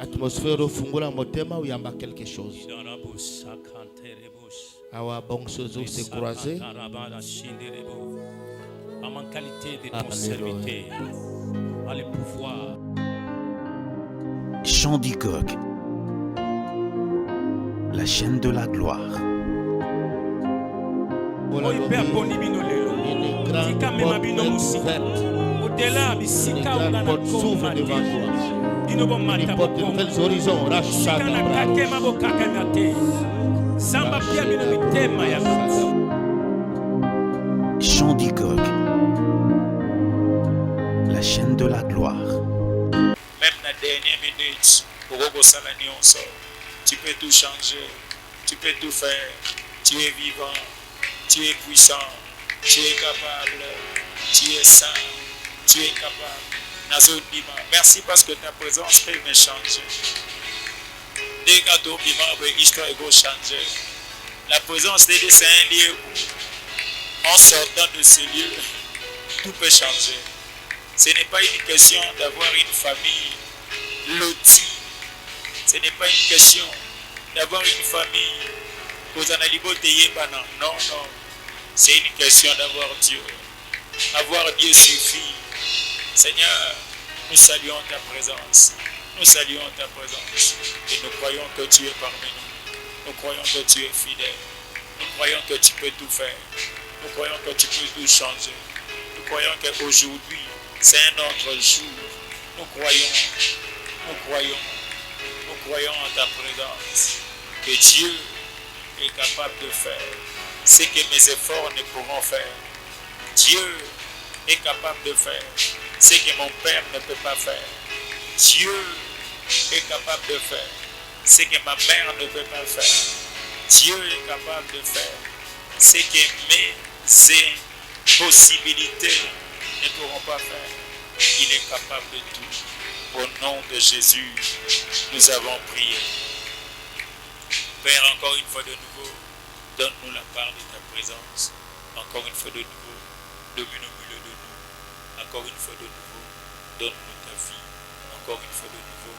Atmosphère fungula motema ou yamba quelque chose. Awa bongsozo se croiser. À ma qualité de ton serviteur, à le pouvoir. Chant du Coq, la chaîne de la gloire. Une grande porte s'ouvre devant toi. Une porte de nouvelles horizons. Chant du Coq, la chaîne de la gloire. Même la dernière minute, tu peux tout changer, tu peux tout faire. Tu es vivant, tu es puissant, tu es capable, tu es saint, tu es capable. Merci parce que ta présence peut me changer. Dès que l'histoire est changer. La présence de Dieu, c'est un lieu où, en sortant de ce lieu, tout peut changer. Ce n'est pas une question d'avoir une famille lotie. Ce n'est pas une question d'avoir une famille. Non, non. C'est une question d'avoir Dieu. Avoir Dieu suffit. Seigneur, nous saluons ta présence. Nous saluons ta présence. Et nous croyons que tu es parmi nous. Nous croyons que tu es fidèle. Nous croyons que tu peux tout faire. Nous croyons que tu peux tout changer. Nous croyons qu'aujourd'hui, c'est un autre jour. Nous croyons en ta présence. Que Dieu est capable de faire ce que mes efforts ne pourront faire. Dieu est capable de faire ce que mon père ne peut pas faire. Dieu est capable de faire ce que ma mère ne peut pas faire. Dieu est capable de faire ce que mes possibilités ne pourront pas faire. Il est capable de tout. Au nom de Jésus, nous avons prié. Père, encore une fois de nouveau, donne-nous la part de ta présence. Encore une fois de nouveau, domine au milieu de nous. Encore une fois de nouveau, donne-nous ta vie. Encore une fois de nouveau,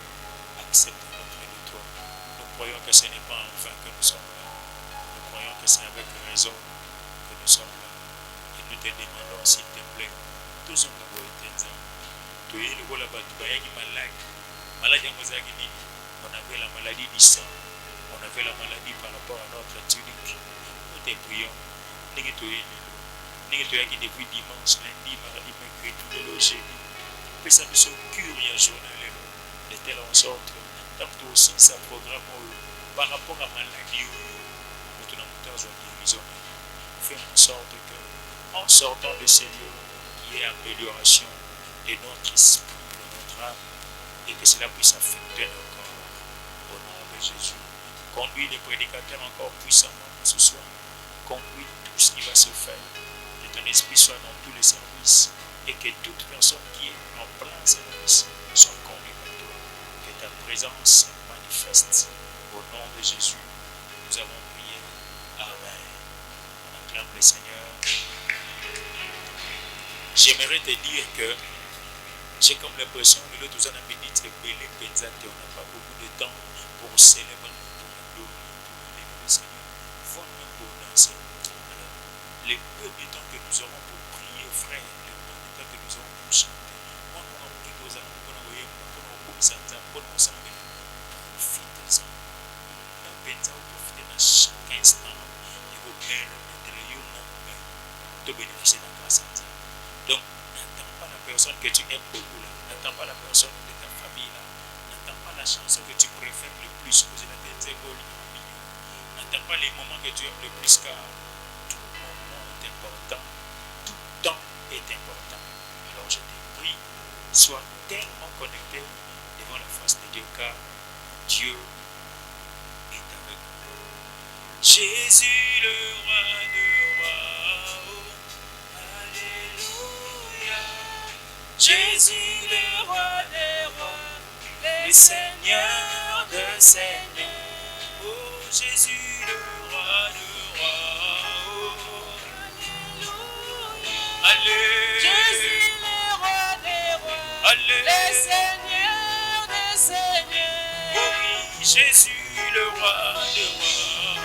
accepte-nous auprès de toi. Nous croyons que ce n'est pas en vain que nous sommes là. Nous croyons que c'est avec raison que nous sommes là. Et nous te demandons, s'il te plaît, tous nous voyons éteints. Tu es le rôle là-bas, tu vas y avoir malade. Malade, on avait la maladie du sang. On avait la maladie par rapport à notre tunique. Nous te prions. Nous te depuis dimanche, lundi, mardi, mercredi, le jeudi. Puis ça nous sommes curieux journal. De telle en sorte, tant que aussi ça programme par rapport à la maladie, nous avons guérison. Fais en sorte que, en sortant de ces lieux, il y ait amélioration de notre esprit, de notre âme, et que cela puisse affecter encore au nom de Jésus. Conduis les prédicateurs encore puissamment ce soir. Conduis tout ce qui va se faire. Que ton esprit soit dans tous les services et que toute personne qui est en plein service soit conduite par toi. Que ta présence se manifeste. Au nom de Jésus, nous avons prié. Amen. On acclame le Seigneur. J'aimerais te dire que j'ai comme l'impression que l'autre nous en a béni, on n'a pas beaucoup de temps pour célébrer. Les peu de temps que nous aurons pour prier, frère, les peu de temps que nous aurons pour chanter, profitez-en. Profitez dans chaque instant et vous permettrez de bénéficier de la grâce à Dieu. Donc, n'attends pas la personne que tu aimes beaucoup là, n'attends pas la personne de ta famille là, n'attends pas la chanson que tu préfères le plus, n'attends pas les moments que tu aimes le plus, car tout moment est important, tout temps est important. Alors je te prie, sois tellement connecté devant la face de Dieu, car Dieu est avec nous. Jésus le roi de rois, oh, alléluia. Jésus le roi des rois, le Seigneur de seigneurs. Oh Jésus le roi de rois, oh, alléluia. Jésus le roi des rois, alléluia. Le Seigneur des seigneurs. Jésus le roi des rois.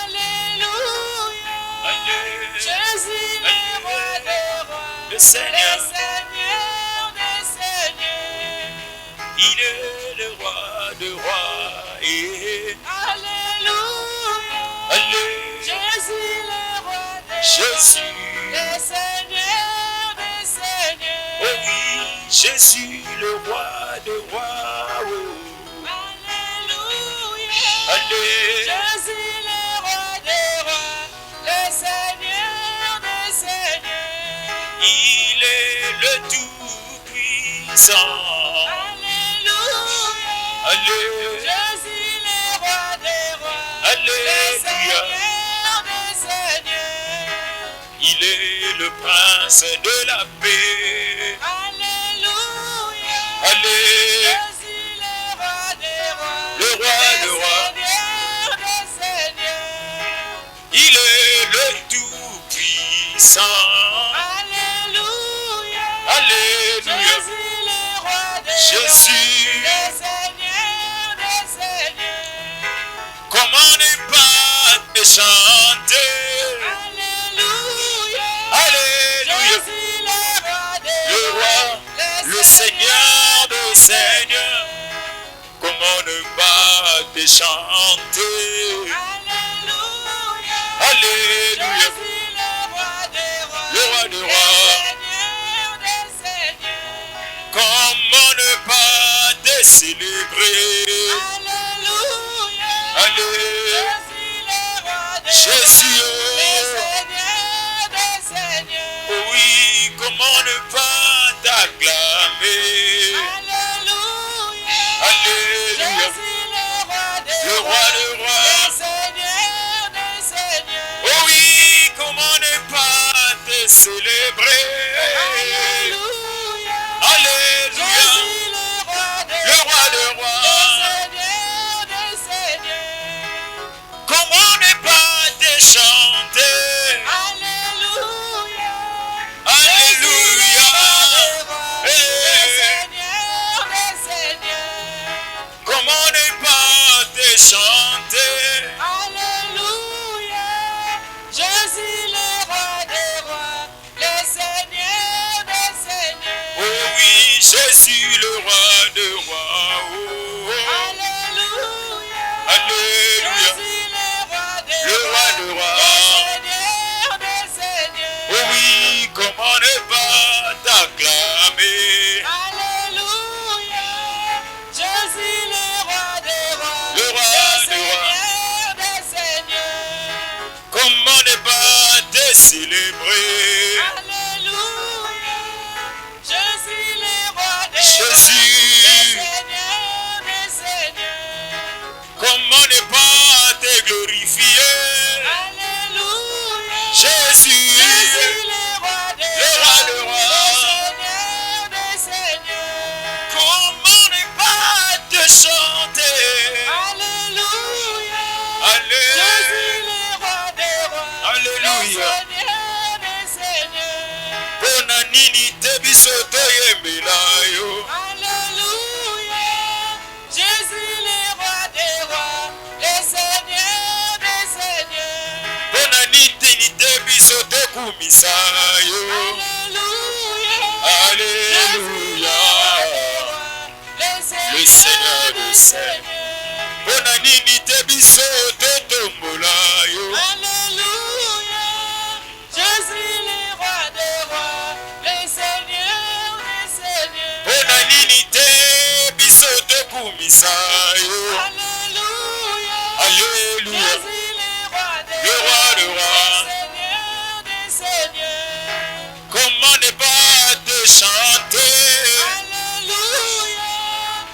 Alléluia. Alléluia. Jésus le roi des rois. Le Seigneur. Le Seigneur des seigneurs. Il est le roi des rois. Alléluia. Alléluia. Jésus le roi des rois. Jésus. Le Seigneur des seigneurs. Oh oui, Jésus le roi des rois. Oh. Alléluia. Alléluia. Jésus le roi des rois. Le Seigneur des seigneurs. Il est le Tout-Puissant. Alléluia. Alléluia. Jésus le roi des rois. Alléluia. Le Seigneur des seigneurs. Il est le prince de la paix. Alléluia. Alléluia. Jésus le roi des rois. Le roi des rois. Seigneur des seigneurs. Il est le Tout-Puissant. Alléluia. Alléluia. Jésus le roi des Jésus. rois. Le Seigneur des seigneurs. Comment ne pas te chanter? Alléluia. Alléluia. Jésus le roi des Le rois. roi, le Seigneur des seigneurs. Comment ne pas te chanter? Alléluia. Alléluia. Jésus le roi des rois. Le roi des Le rois. Seigneur des seigneurs. Comment ne pas te célébrer? Alléluia. Alléluia. Jésus le roi des Jésus, rois. Le Seigneur des seigneurs. oh oui, comment ne pas t'acclamer? Alléluia. Alléluia. Jésus le roi des Le roi des rois. Le Seigneur des seigneurs. Oh oui, comment ne pas te célébrer? Alléluia. Alléluia. Jésus le roi des Le roi des rois. Le Seigneur des seigneurs. Comment ne pas te chanter? Alléluia. Alléluia. Le Eh. Seigneur des seigneurs. Comment ne pas te chanter? Alléluia. Jésus le roi des rois. Le Seigneur des seigneurs. Oh oui, Jésus le roi des rois. Oh, oh. Alléluia. Alléluia. Jésus le roi des Le roi rois. des rois. Le Seigneur des seigneurs. Oh oui, comment ne pas t'acclamer? Alléluia. Jésus le roi des rois. Le roi Le des rois. Seigneur des seigneurs. Comment ne pas te célébrer? Alléluia. Jésus le roi des rois. Jésus. Le Seigneur des seigneurs. Comment ne pas te glorifier? Alléluia. Jésus. Jésus le roi des Le roi rois. des rois. Le Seigneur des seigneurs. Comment ne pas te chanter? Alléluia. Alléluia. Jésus le roi des rois. Alléluia. Le Seigneur des seigneurs. Pona nini te biso toyembela yo? Alléluia. Jésus le roi des rois. Le Seigneur des seigneurs. Pona nini te biso tokumisa yo? Alléluia. Alléluia. Le Seigneur des seigneurs. Pona nini te biso totombola yo? Alléluia. Jésus le roi des rois. Le Seigneur des seigneurs. Pona nini te biso tokumisa yo? Alléluia. Alléluia. Jésus le roi des Le roi des rois. Le Seigneur des seigneurs. Comment ne pas te chanter? Alléluia.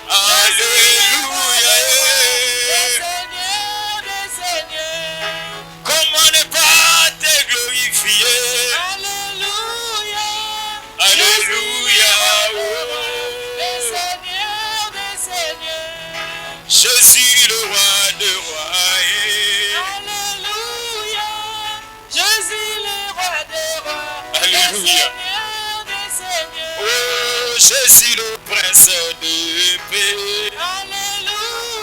Alléluia. Le Seigneur des seigneurs. Comment ne pas te glorifier? Alléluia. Alléluia. Le Seigneur des seigneurs. Jésus le roi des rois. Alléluia. Jésus le roi des rois. Alléluia. Le Seigneur des seigneurs. Oh, Jésus le prince de paix. Alléluia.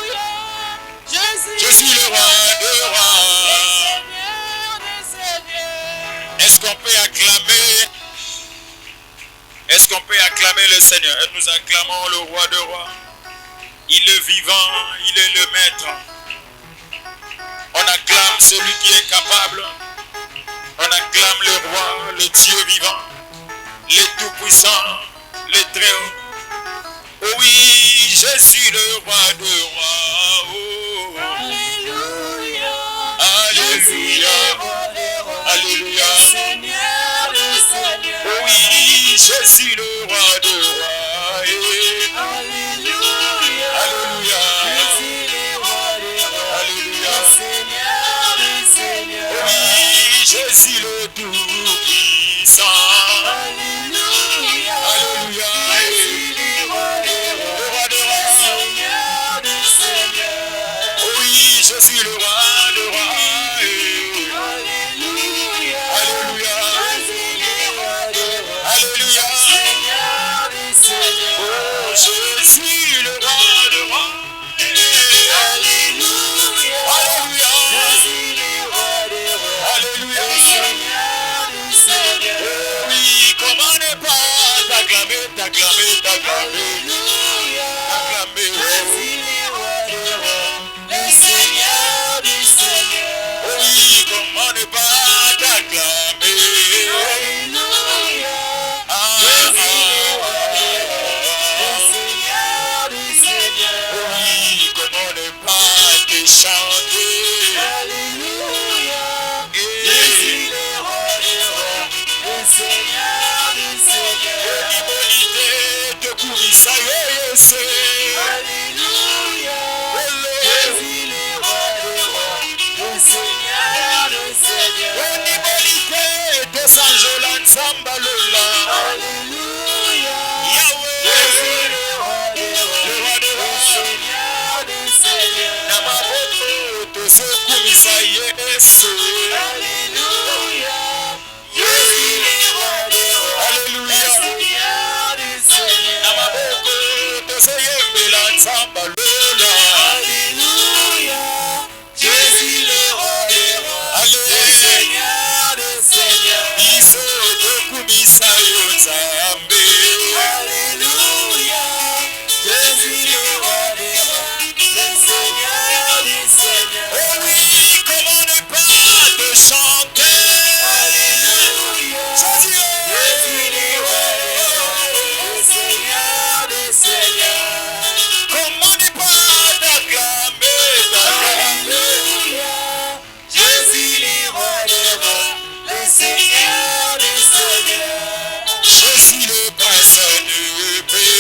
acclamer? Est-ce qu'on peut acclamer le Seigneur? Et nous acclamons le roi de rois. Il est vivant, il est le maître. On acclame celui qui est capable. On acclame le roi, le Dieu vivant, le tout-puissant, le très haut. Oh oui, je suis le roi de rois. Oh. Alléluia. Alléluia. Alléluia. Seigneur, le Seigneur. Oh oui, je suis le roi de rois. Alléluia. Alléluia. Je suis le roi des rois. Alléluia. Seigneur, le Seigneur. Oui, je suis le tout-puissant. Alléluia. Alléluia. Je suis le roi des rois. Le roi de rois. Seigneur, le Seigneur. Oui, je suis le roi de rois. Alléluia. Alléluia. Je suis le roi des rois. Alléluia. Seigneur, le Seigneur. Oh, je suis le roi de rois. Alléluia. Alléluia. Je suis le roi des rois. Alléluia. Seigneur, le Seigneur. Oui, comment ne pas t'acclamer, t'acclamer, t'acclamer, Alléluia. t'acclamer. Je suis le roi des rois. Le Seigneur, le Seigneur. Oui, comment ne pas t'acclamer. Alléluia. Ah, Je suis le roi des rois. Le Seigneur, le Seigneur. oui, comment ne pas te chanter. Alléluia. Je suis le roi des rois. Le Seigneur, le Seigneur. Ibolité de Kourissa, yes. Alléluia. Je suis le roi des rois. Le Seigneur, le Seigneur. Ibolité de Saint-Jolan Sambalola. Alléluia. Je Yahweh, suis le roi des rois. le roi de Le rois. Seigneur, le Seigneur. Namaboto de Sokoumissa, yes. Alléluia. Je suis le roi des rois. Alléluia. Le Seigneur, le Seigneur. Namaboko de Soyembela Sambalola. Alléluia. Je suis le roi des rois. Le Seigneur, le Seigneur. Iso de Koumissa, Yotsambe. Alléluia. Je suis le roi des rois. Le Seigneur, le Seigneur. Oh oui, comment ne pas te chanter. Alléluia. Jésus. Je suis le roi des rois. Le Seigneur, le Seigneur. Comment ne pas t'acclamer, t'acclamer. Alléluia. Je suis le roi des rois. Le Seigneur, le Seigneur. Je suis le prince de paix.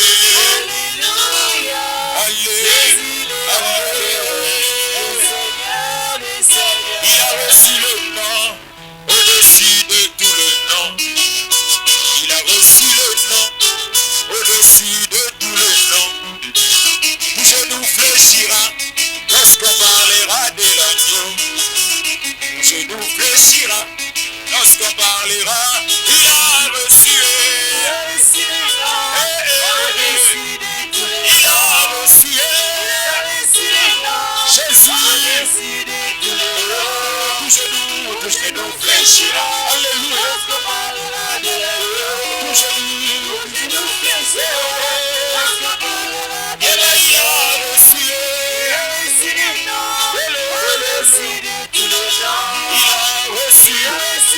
Alléluia. Il a reçu le nom au-dessus de tout le nom. Il a reçu le nom au-dessus de tout le nom. Tout genou fléchira lorsqu'on parlera de l'agneau. Tout genou fléchira lorsqu'on parlera. Il a reçu. Il a reçu. Jésus. Tout genou fléchira. Alléluia. Tout genou fléchira. Il a reçu. Il a reçu. Il a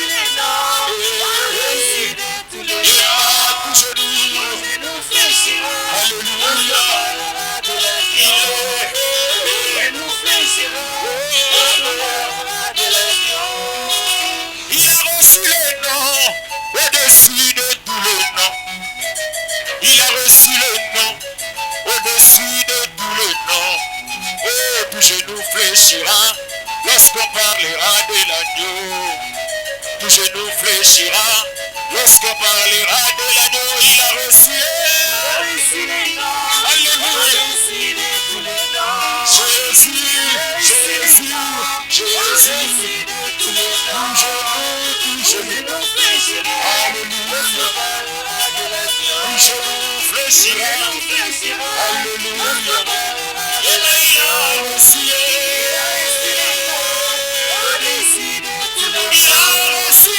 tout genou. Alléluia. Il a reçu le nom au-dessus de tout le nom. Il a reçu le nom au-dessus de tout le nom. Oh, tout genou fléchira lorsqu'on parlera de l'agneau. Tout genou fléchira lorsqu'on parlera de l'agneau. Il a reçu. Alléluia. Jésus, Jésus, Jésus. Tout genou fléchira. Alléluia. Tout genou fléchira. Alléluia. Il a reçu. Il a reçu.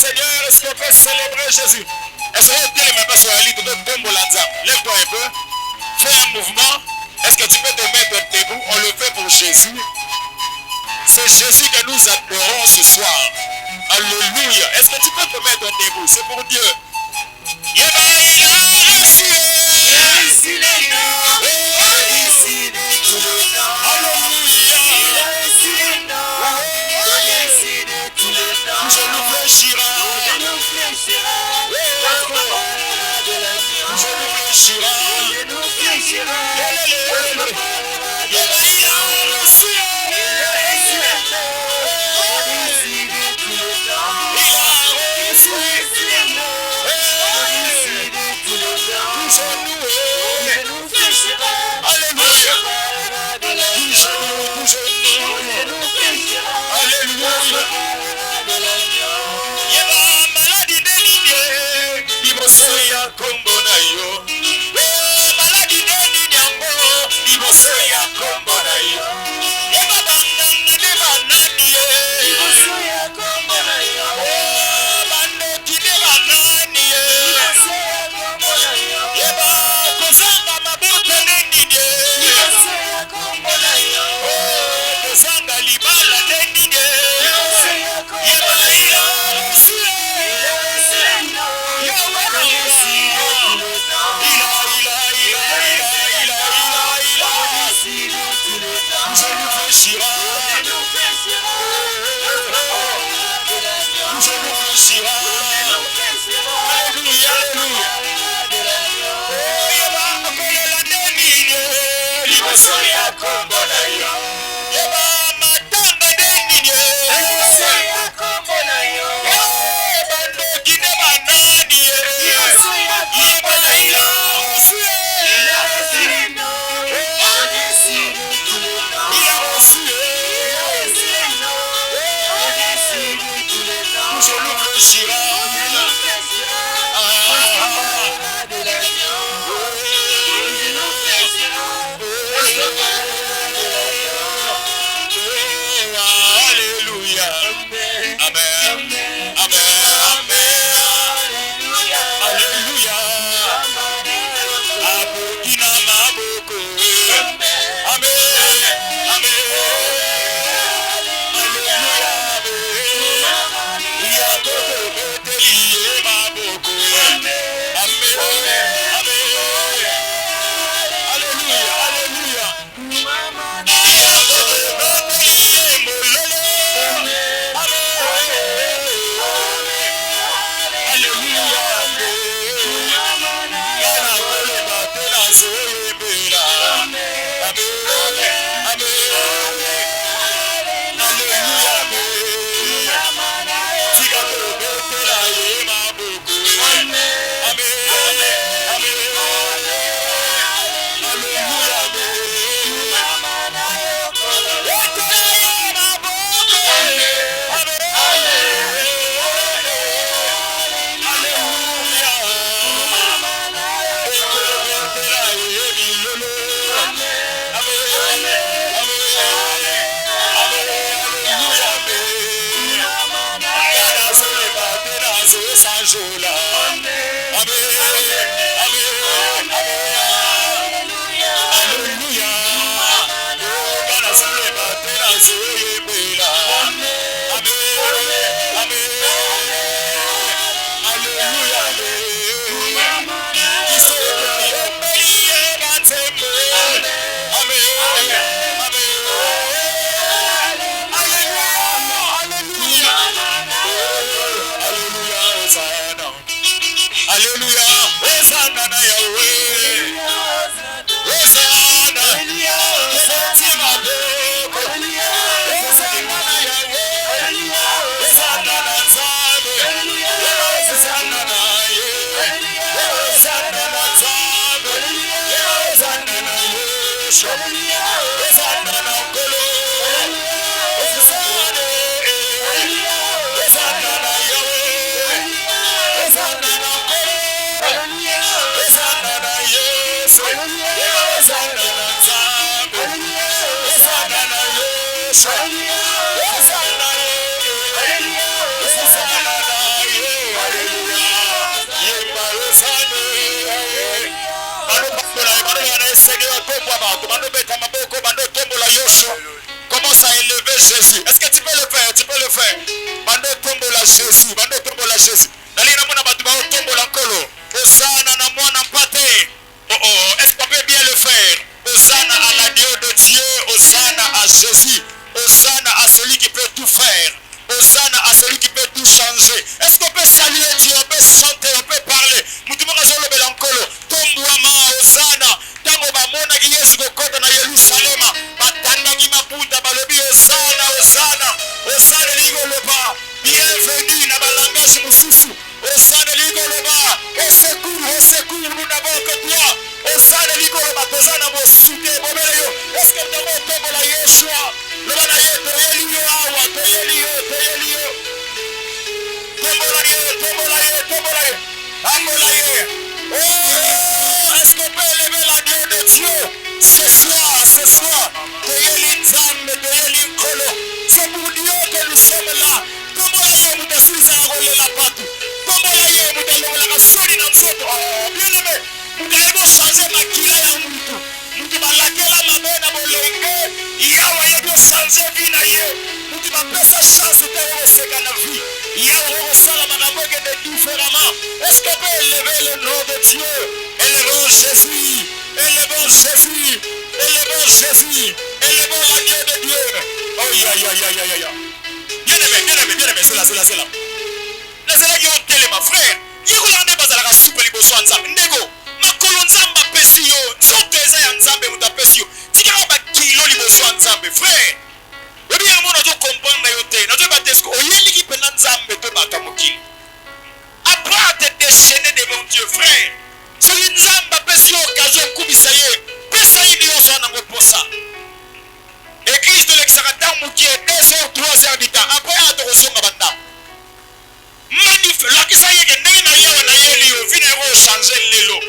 Seigneur, est-ce qu'on peut célébrer Jésus? Est-ce que tu es pas sur la liste de Tombolanza? Lève-toi un peu. Fais un mouvement. Est-ce que tu peux te mettre debout? On le fait pour Jésus. C'est Jésus que nous adorons ce soir. Alléluia. Est-ce que tu peux te mettre debout? C'est pour Dieu. Il a réussi les noms. Il a réussi tous les noms. Alléluia. Il a réussi les noms. Il a réussi tous les noms. Je nous fléchira. Je nous fléchira. Je nous fléchira. Je nous fléchira. Il a réussi Commence à élever Jésus. Est-ce que tu peux le faire? Tu peux le faire. Bando tombola Jésus. Bando tombola Jésus. Nalina mona batu ba tombola nkolo. Hosanna na mwana mpate. Est-ce qu'on peut bien le faire? Hosanna à l'agneau de Dieu. Hosanna à Jésus. Hosanna à celui qui peut tout faire. Hosanna à celui qui peut tout changer. Est-ce qu'on peut saluer Dieu? On peut chanter, on peut parler. Mutumaka zolo belankolo. Tombouama Hosanna. Tango ba mona ki Yesu kokota na Yerusalema. Batanda ki maputa balobi Hosanna, Hosanna. Hosanna ligoloba. Bienvenue na balangage mususu. Hosanna ligoloba. Au secours, nous n'avons que toi. Hosanna ligoloba. Hosanna mo soute bomele yo. Est-ce que tango tombola Yeshua? Le bana ye toyeli yo awa, toyeli yo. Tombola ye. Ambola. Oh, est-ce qu'on peut élever la Dieu de Dieu ce soir? Toyeli Nzambe, toyeli Nkolo. C'est pour Dieu que nous sommes là. Tombola ye, mutasuiza ngolela patu. Tombola ye, mutalongola kasoni na msoto. Oh, bien aimé. Mutayebo changer makila ya mtu. Mutu balakela mabena bolenge. Yawa yebo changer vie na ye. Mutu bapesa chance de seka na vie. Yawa osala makambo de différemment. Est-ce qu'on peut élever le nom de Dieu? Élevons Jésus. Élevons Jésus. Élevons Jésus. Élevons l'agneau de Dieu. Oh ya. Bien aimé, c'est là. Laissez-la qui ont télé, ma frère. Yékolande bazalaka soupe liboso ya Nzambe. Ndeko, makolo Nzambe apesi yo. Nzoto eza ya Nzambe mutu apesi yo. Tikaka bakilo liboso ya Nzambe, frère. Obi yango nazo comprendre yo te. Nazo ba tesko oyeliki pena Nzambe pe bata mokili. Apprends à te déchaîner devant Dieu, frère. Soki Nzambe apesi yo occasion kubisa ye. Pesa ye nyonso wana ngo posa. Église de l'exaratant mukie 2 heures 3 heures du temps. Après atokosonga banda. Lakisa yeke ndenge na yewe na yeli yo. Vie na changer lelo.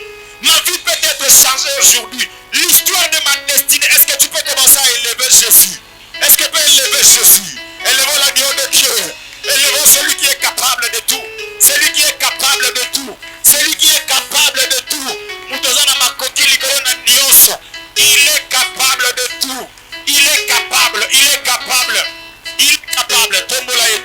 Ma vie peut être changée aujourd'hui. L'histoire de ma destinée. Est-ce que tu peux commencer à élever Jésus? Est-ce que tu peux élever Jésus? Élevons l'agneau de Dieu. Élevons celui qui est capable de tout. Celui qui est capable de tout. Celui qui est capable de tout. Mutozana makoti likolo na nyonso. Il est capable de tout. Il est capable. Tombola ye.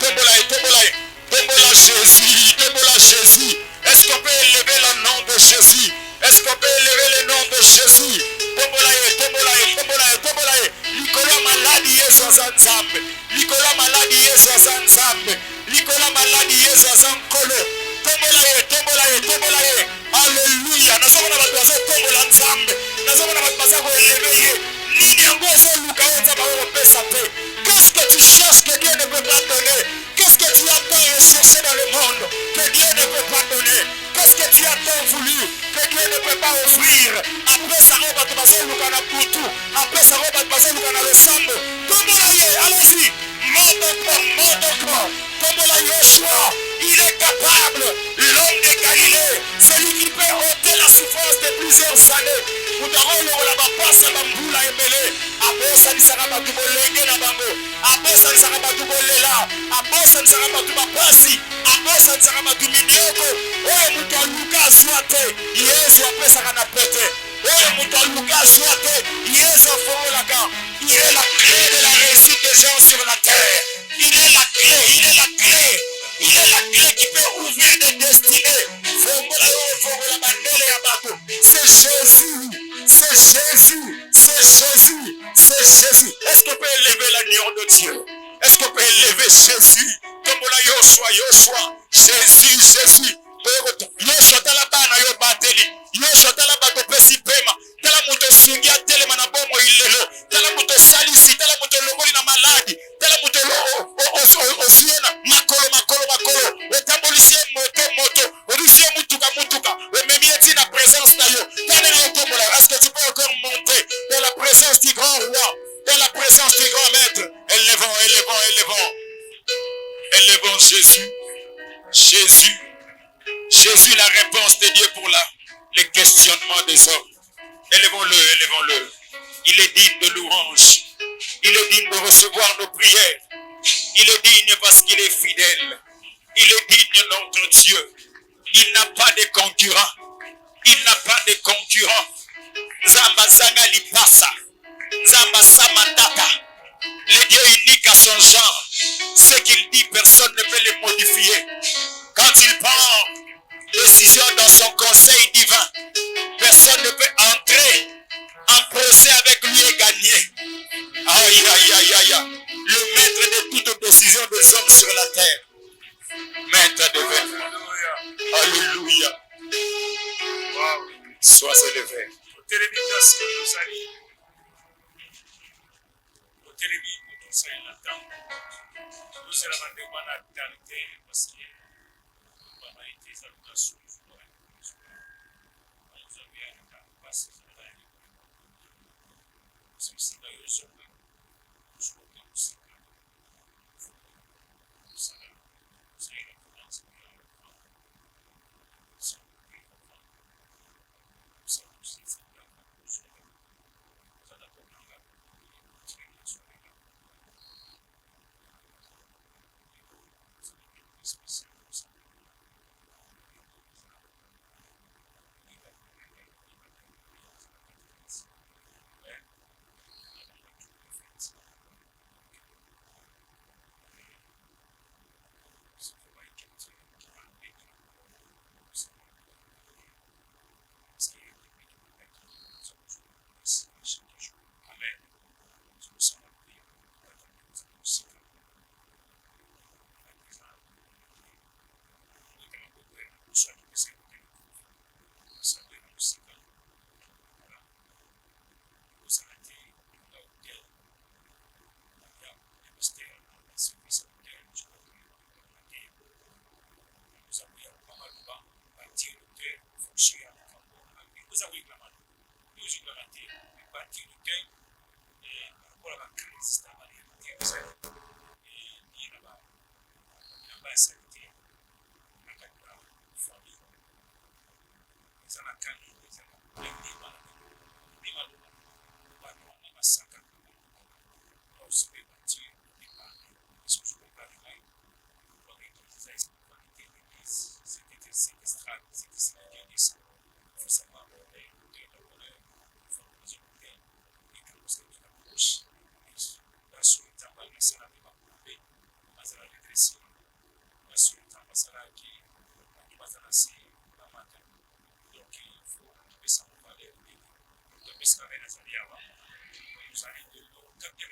Tombola Jésus. Est-ce qu'on peut élever le nom de Jésus? Est-ce qu'on peut élever le nom de Jésus? Tombola ye. Likolo maladi Yesu aza Nzambe. Likolo maladi Yesu aza Nkolo. Tombola ye. Alléluia. Nazomona bato bazo tombola Nzambe. Nazomona bato bazo koeleve ye. Nini yango ozoluka yo Nzambe akopesa te? Qu'est-ce que tu cherches que Dieu ne peut pas donner? Qu'est-ce que tu attends rechercher dans le monde que Dieu ne peut pas donner? Qu'est-ce que tu attends voulu que Dieu ne peut pas offrir? Après ça, on va te passer le canard pour tout. Après ça, on va te passer le canard le sambo. Allons-y. Montre-toi. Comme la Yeshua, il est capable. L'homme de Galilée, celui qui peut ôter la souffrance de plusieurs années. Nous avons le passe à Bamboula et Belé. Après ça, il sera pas tout bolé na bango. Après ça, il sera pas tout bolé là. Après ça, il sera pas tout bapasi. Après ça, il sera pas tout minioko. Oh, muta Lucas Suate. Yesu après ça, on a pété. Oh, muta Lucas Suate. Yesu fort la gare. Il est la clé de la réussite des gens sur la terre. Il est la clé. Il est la clé qui peut ouvrir des destinées. C'est Jésus. Est-ce qu'on peut élever l'agneau de Dieu? Est-ce qu'on peut élever Jésus? Comme la Yoshua. Jésus. Yoshua talabana yo bateli. Yoshua talabana pesi pema. Tala muto sungia tele manabomo ilelo. Tala muto salisi. Tala muto longoli na maladi. Tala muto osiona makolo. Otambolisiye moto. Odisiye mutuka. Omemieti na présence na yo. Tane na otomola. Est-ce que tu peux encore monter dans la présence du grand roi? Dans la présence du grand maître? Élevons. Élevons Jésus, la réponse de Dieu pour les questionnements des hommes. Élevons-le. Il est digne de louange. Il est digne de recevoir nos prières. Il est digne parce qu'il est fidèle. Il est digne notre Dieu. Il n'a pas de concurrent. Nzamba Zanga Lipasa. Nzamba Samatata. Le Dieu unique à son genre. Ce qu'il dit, personne ne peut le modifier. Quand il prend décision dans son conseil divin, personne ne peut entrer en procès avec lui et gagner. Aïe, aïe, aïe, aïe. Le maître de toute décision des hommes sur la terre. Maître de vie. Alléluia. Wow. Sois élevé.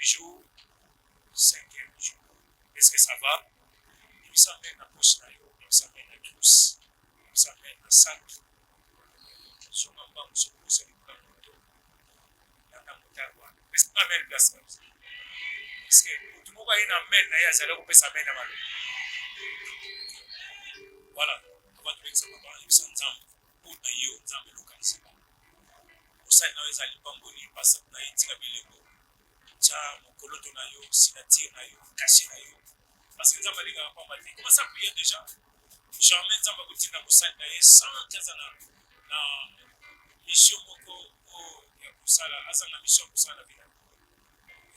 Jour, 5e jour. Est-ce que ça va? Il nous amène à Pochnayo, il nous amène à tous, il nous amène à Sac. Je m'en bats, je vous ai dit, est-ce que amène place comme ça? Est-ce que tout le monde va y amène, il y a ça là, on peut s'amèner à mal. Voilà, on va trouver que ça va parler, ça ensemble, pour nous, ensemble, localisé. Pour ça, nous allons aller pamboni, parce que nous allons tirer bilingo. Cha mokoloto na yo, signature na yo, cachet na yo. Parce que nzamba linga pamba te. Comment ça prier déjà? Jamais nzamba kutina musali na ye sans kazana na mission moko ya kusala, asa na mission kusala bila.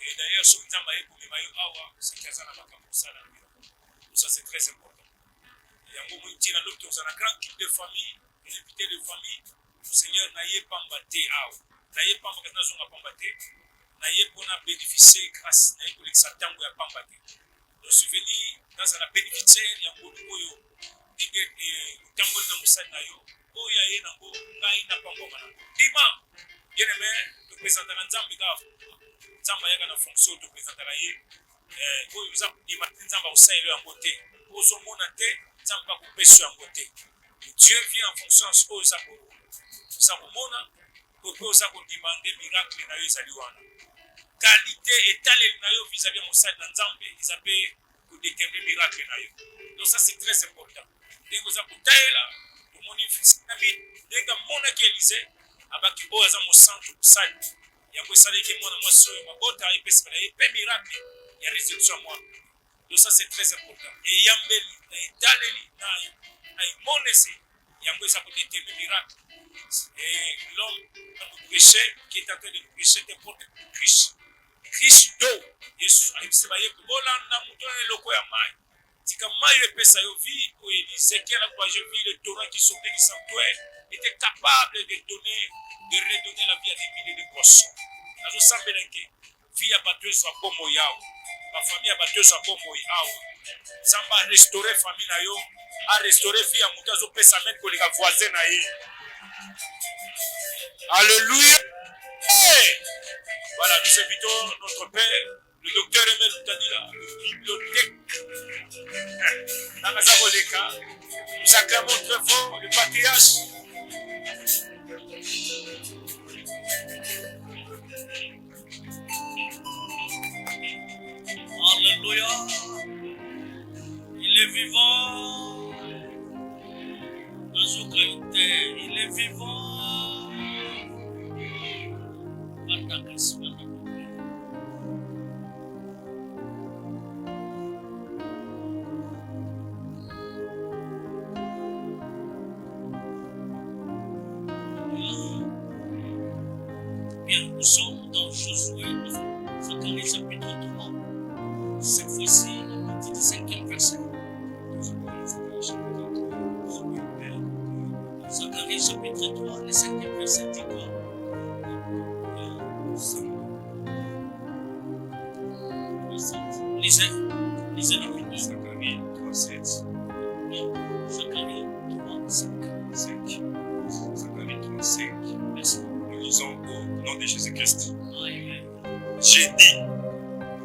Et d'ailleurs sur nzamba ye kumema yo awa, c'est kazana makambo kusala bila. Ça c'est très important. Yango mutina l'autre dans un grand type de famille, une invité de famille, le Seigneur na ye pamba te awa. Na ye pamba kana zonga pamba te. Naye pour bénéficier grâce à l'élection tango ya pamba te. Le souvenir dans la bénéficiaire ya ngolo yo dige tango na musana na yo o ya ye na ngo ngai na pamba mana. Dima yene to présenter na nzambe ka nzamba yaka na fonction to présenter la ye o yo za dima nzamba usaile ya côté. O zo mona te nzamba ko peso ya côté. Dieu vient en fonction aux za ko mona ko za ko demander miracle na yo zaliwana. Qualité et talent na yo vis-à-vis mon sac dans Nzambe, ils appellent pour déterminer miracle na yo. Donc ça c'est très important. Dès que ça pour tailler là, pour mon influence, dès que mon Élysée, abaki o aza mon centre pour ça. Il y a quoi ça que moi moi so ma bota et pesa et pe miracle, il y a réception moi. Donc ça c'est très important. Et yambeli et taleli na yo, ay monese, il y a quoi ça pour déterminer miracle. Et l'homme nous prêchait qui est en train de nous prêcher des portes Christ. Christ do Yesu alisema yeye bolanda mutone loko ya mai. Tika mai pesa yo vie ko Ezekiel kwa je vie le Torah qui sont des sanctuaires. était capable de redonner la vie à des milliers de poissons. Nazo sambelenge, vie à batteuse à bomo yao, ma famille à batteuse à bomo yao. Samba a restauré famille na yo, a restauré vie à moutazo pesa men ko les voisins na ye. Alléluia. Hey! Voilà, nous invitons notre père, le docteur Emel Tanila, bibliothèque. Namazaboleka, nous acclamons très fort le patriarche. Alléluia. Il est vivant. Il est vivant. Bien, nous sommes dans Josué, Zacharie chapitre 3. Cette fois-ci, à partir du 5e verset. Zacharie chapitre 3, le 5e verset dit quoi? Lisez la Bible. Zacharie 3:7. Zacharie 3:5. Zacharie 3:5. Merci. Nous lisons au nom de Jésus-Christ. Amen. J'ai dit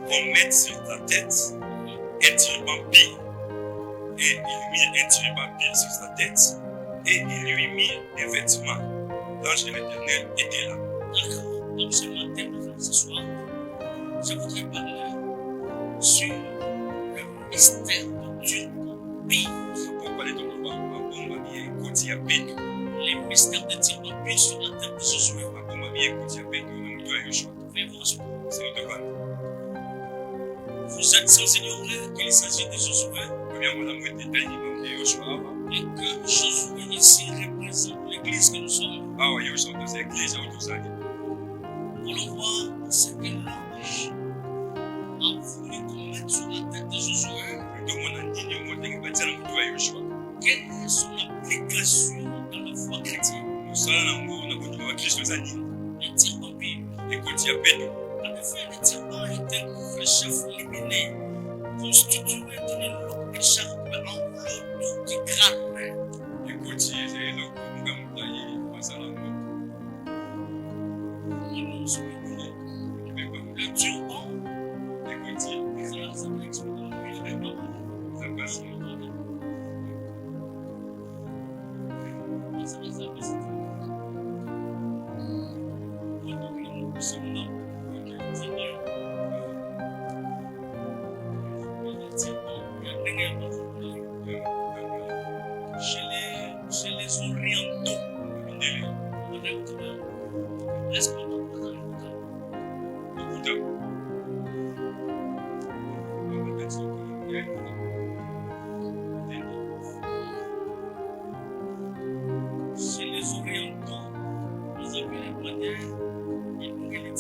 qu'on mette sur ta tête un turban pire. Et il mit un turban pire sur sa tête. Et il lui mit des vêtements. L'ange de l'Éternel était là. D'accord. Donc ce matin, ce soir, je voudrais parler sur le mystère de Dieu. Oui, Pourquoi les tombeaux m'a bien côté à Bédou. les mystères de Dieu appuient sur la tête de Josué. M'a bien côté à Bédou. Nous devons Yoshua. Veuillez vous rassurer. C'est nous devant. Vous êtes sans ignorer qu'il s'agit de Josué Combien mon amour était tel qu'il m'a Yoshua. et que Josué ici représente l'église que nous sommes. Ah oui, Yoshua, dans l'église, autour de ça. Pour le voir, ce que l'ange a voulu qu'on mette sur la tête de Josué. Tout le monde a dit, nous devons bâtir un mouton à Yoshua. Quelle est son application dans la foi chrétienne? Nous sommes en amour, nous avons trouvé Christ aux années. Les tirs vampires. Et côté à Bédou. En effet, les tirs étaient le chef luminé, constitué d'une longue écharpe en velours du crâne. Et côté, c'est le coup, nous avons taillé, face à l'amour. Le turban, Et côté, ça va expliquer. ça passe. Chez les orientaux, est-ce qu'on a pas chez les orientaux, vous avez les manières et vous les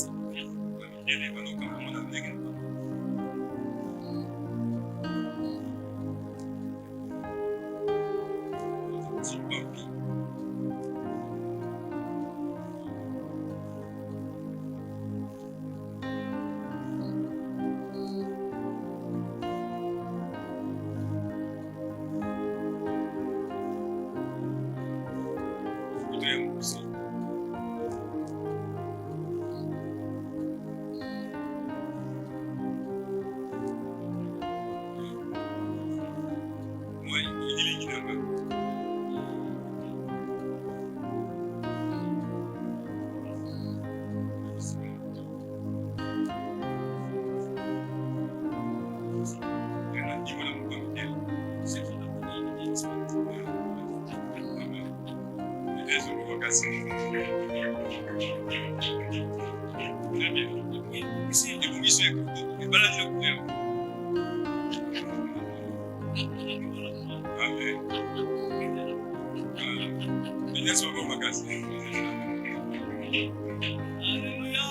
Alléluia.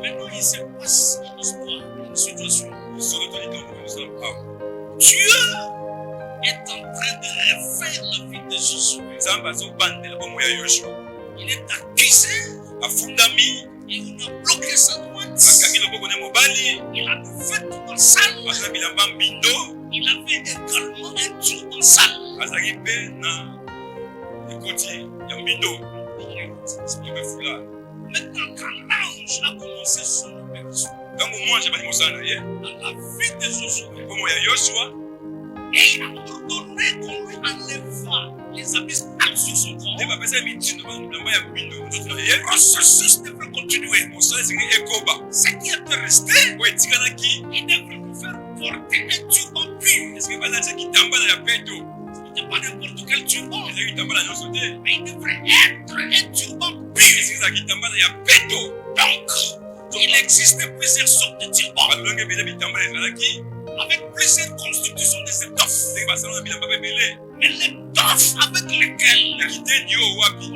Maintenant, il se passe une histoire, une situation. Dieu est en train de refaire la vie de Josué. Il est accusé et on a bloqué sa droite. Il a fait tout dans salle. Il avait également un tour dans salle. Maintenant, quand l'ange a commencé son opération dans la vie de Josué, et il a ordonné qu'on lui enlève les habits sur son corps, le processus devrait continuer. Ce qui était resté, il devrait nous faire porter un turban pur. Ce n'était pas n'importe quel turban, mais il devrait être un turban pur. Donc, il existe plusieurs sortes de turbans avec plusieurs constitutions des étoffes. Mais l'étoffe avec lesquelles on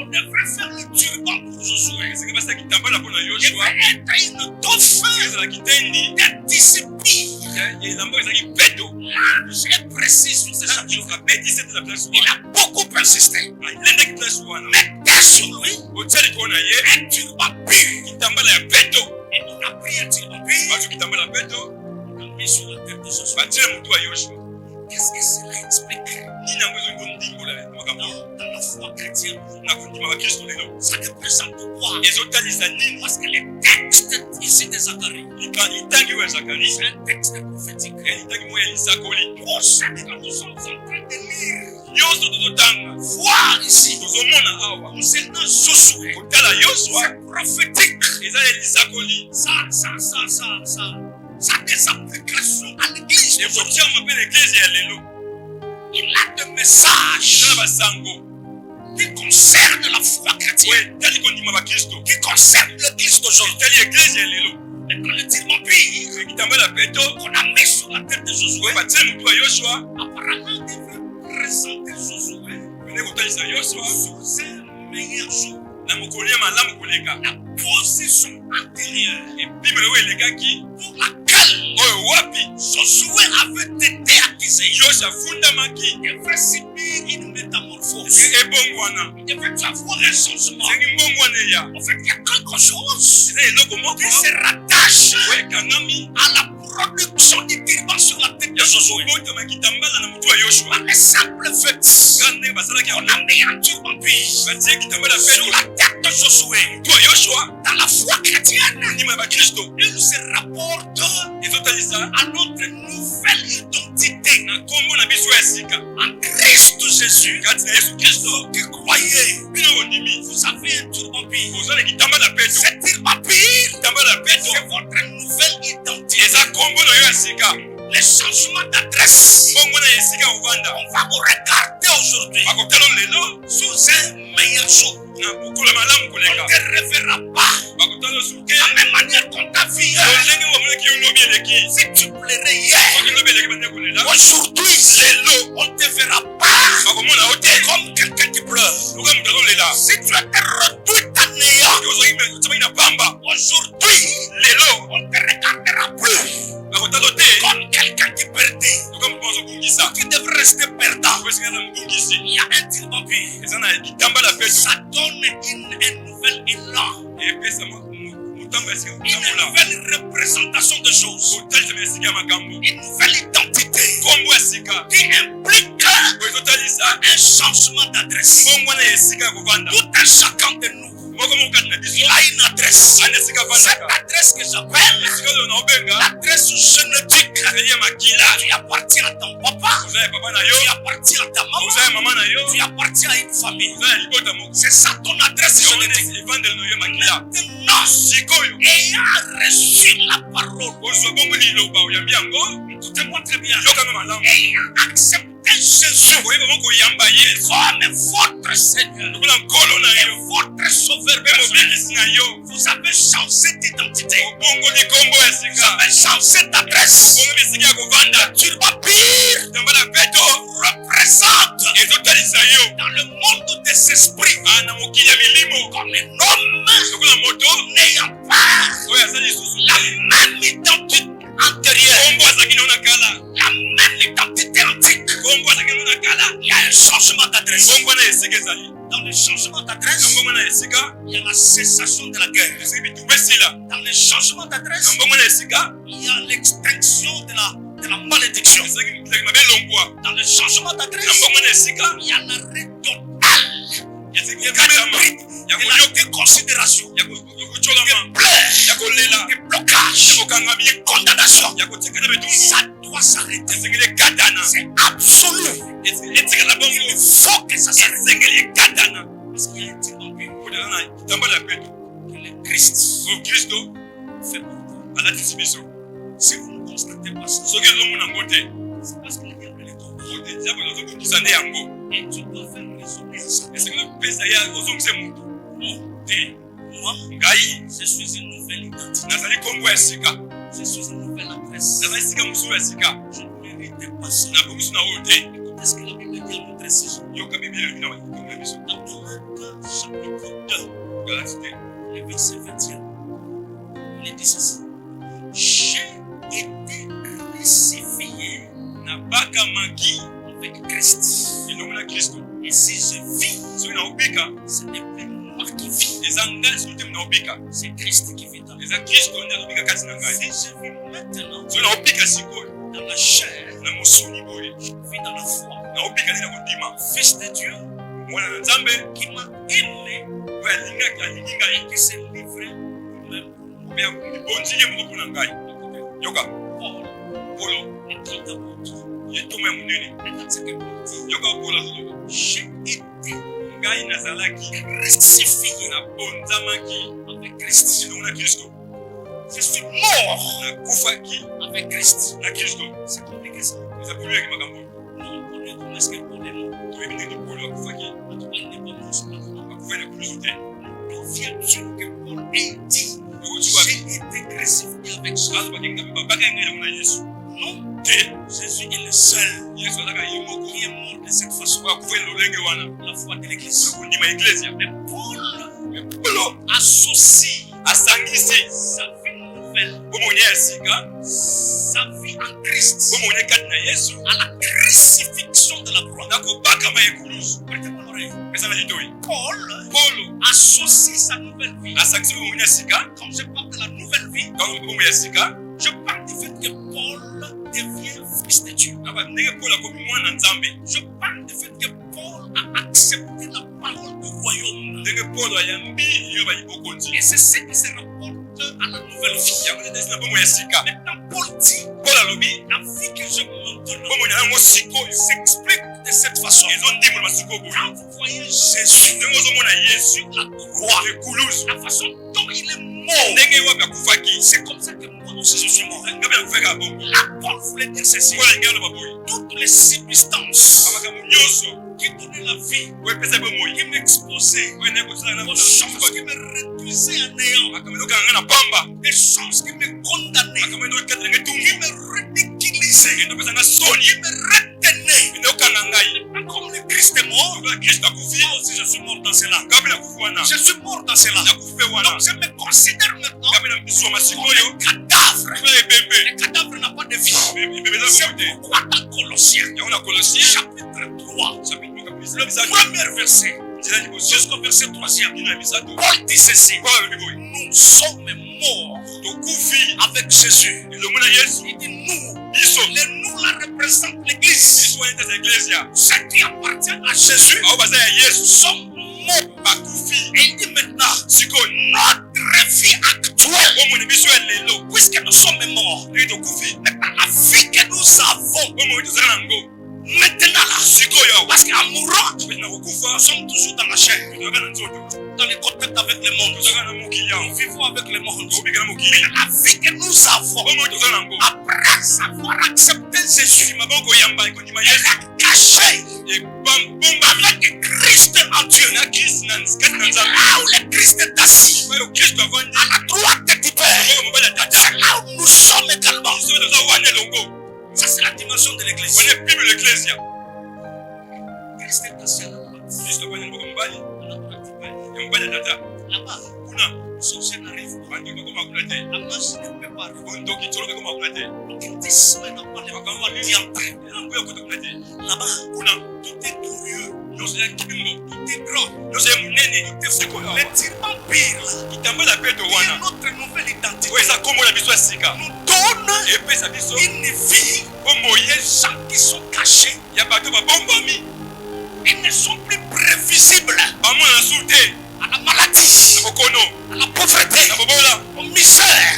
devrait faire le turban pour Josué devrait être une étoffe d'un tissu pire. L'ange est précis sur ces choses. Il a beaucoup persisté. Mettez sur lui un turban pur. Et on a pris un turban pur. On a mis sur la tête de Josué. Qu'est-ce que cela explique? Dans la foi chrétienne, ça représente quoi? Parce que le texte ici de Zacharie, c'est un texte prophétique. Pour ça que nous sommes en train de lire, voir ici, concernant Josué, c'est prophétique. Ça a des applications à l'église. Il a des messages qui concernent la foi chrétienne, qui concernent l'église d'aujourd'hui. Mais quand le turban pire qu'on a mis sur la tête de Josué, apparemment devait présenter Josué sur ses meilleurs jours. La position antérieure pour laquelle Josué avait été accusé. Il devrait subir une métamorphose. Il devrait avoir un changement. En fait, il y a quelque chose qui se rattache à la production du turban sur la tête de Josué. Par le simple fait qu'on a mis un turban sur la tête de Josué. Dans la foi chrétienne, il se rapporte à notre nouvelle identité en Christ Jésus. Vous qui croyez, vous avez un turban. Ce turban, c'est votre nouvelle identité. Les changements d'adresse, on va vous regarder aujourd'hui sous un meilleur jour. On ne te reverra pas de la même manière qu'on t'a vu hier. Si tu plairais hier, aujourd'hui, on ne te verra pas comme quelqu'un qui pleure. Si tu étais réduit à néant, aujourd'hui, on ne te regardera plus comme quelqu'un qui perdait, qui devrait rester perdant. Il y a un turban pur. Ça donne un nouvel élan, une nouvelle représentation de choses, une nouvelle identité qui implique un changement d'adresse. Tout un chacun de nous, il a une adresse. Cette adresse que j'appelle l'adresse génétique. Tu appartiens à ton papa, tu appartiens à ta maman, tu appartiens à une famille. C'est ça ton adresse génétique. Maintenant, ayant reçu la parole, écoutez-moi très bien, ayant accepté Jésus comme votre Seigneur et votre Sauveur personnel, vous avez changé d'identité, vous avez changé d'adresse. Le turban pire représente dans le monde des esprits comme un homme n'ayant pas la même identité antérieure, la même identité antique. changement d'adresse, il y a la cessation de la guerre. Dans le changement d'adresse, il y a l'extinction de la malédiction. Dans le changement d'adresse, il y a l'arrêt total de la déconsidération, de pleurs, de blocages, de condamnation. Ça doit s'arrêter. C'est absolu. Il faut que ça s'arrête. Parce qu'il y a un type d'empire que le Christ fait partie. Si vous ne constatez pas ça, c'est parce que le diable est tombé. Et tu dois faire résonner ça. Moi, je suis une nouvelle identité. Je suis une nouvelle adresse. Je ne mérite pas ça. Écoutez ce que la Bible dit à notre sujet. Dans Galates chapitre 2, le verset 21, il dit ceci. J'ai été crucifié avec Christ. Et si je vis, ce n'est plus moi qui vis. C'est Christ qui vit dans moi. Si je vis maintenant dans la chair, je vis dans la foi. Fils de Dieu qui m'a aimé et qui s'est livré lui-même. Paul écrit d'apôtre. Regarde ce que Paul dit. J'ai été crucifié avec Christ. Je suis mort avec Christ. C'est compliqué ça. Nous connaissons comment est-ce que Paul est mort. En tout cas, il n'est pas mort sur la croix. D'où vient-il que Paul ait dit j'ai été crucifié avec Jésus? Non, Jésus est le seul qui est mort de cette façon. La foi de l'Église. Mais Paul associe sa vie nouvelle, sa vie en Christ, à la crucifixion de la croix. Prêtez-moi l'oreille. Paul associe sa nouvelle vie. Quand je parle de la nouvelle vie, je parle du fait que Paul devient fils de Dieu. Je parle du fait que Paul a accepté la parole du royaume. Et c'est ce qui se rapporte à la nouvelle vie. Maintenant, Paul dit la vie que je maintenant s'explique de cette façon. Quand vous voyez Jésus sur la croix, la façon dont il est mort, c'est comme ça que moi aussi je suis mort. Là, Paul voulait dire ceci. Toutes les circonstances qui donnaient la vie, qui m'exposaient aux choses qui me réduisaient à néant, des choses qui me condamnaient, qui me ridiculisaient, qui me retenaient. Comme le Christ est mort, moi aussi je suis mort dans cela. Je suis mort dans cela. Donc je me considère maintenant comme un cadavre. Le cadavre n'a pas de vie. C'est pourquoi dans Colossiens, chapitre 3, le premier verset, jusqu'au verset 3e, Paul dit ceci. Nous sommes morts avec Jésus. Il dit nous. Les nous la représentent l'Église. Ceux qui appartiennent à Jésus sont morts. Et il dit maintenant, notre vie actuelle, puisque nous sommes morts, maintenant la vie que nous avons, maintenant là, parce qu'en mourant, nous sommes toujours dans la chair, dans les contacts avec le monde. Nous vivons avec le monde. Mais la vie que nous avons, après avoir accepté Jésus, elle a caché avec Christ en Dieu. Là où le Christ est assis, à la droite du Père, c'est là où nous sommes également. Ça, c'est la dimension de l'Église. Christ est assis à la droite. Là-bas, sorcier n'arrive pas. La magie ne peut pas arriver. Des semaines après, on va diantre. Là-bas, tout est curieux. Tout est grand. Les empires là. Il y a notre nouvelle identité. Nous donne une vie. Les gens qui sont cachés. Ils ne sont plus prévisibles. À la maladie, à la pauvreté, au misère, à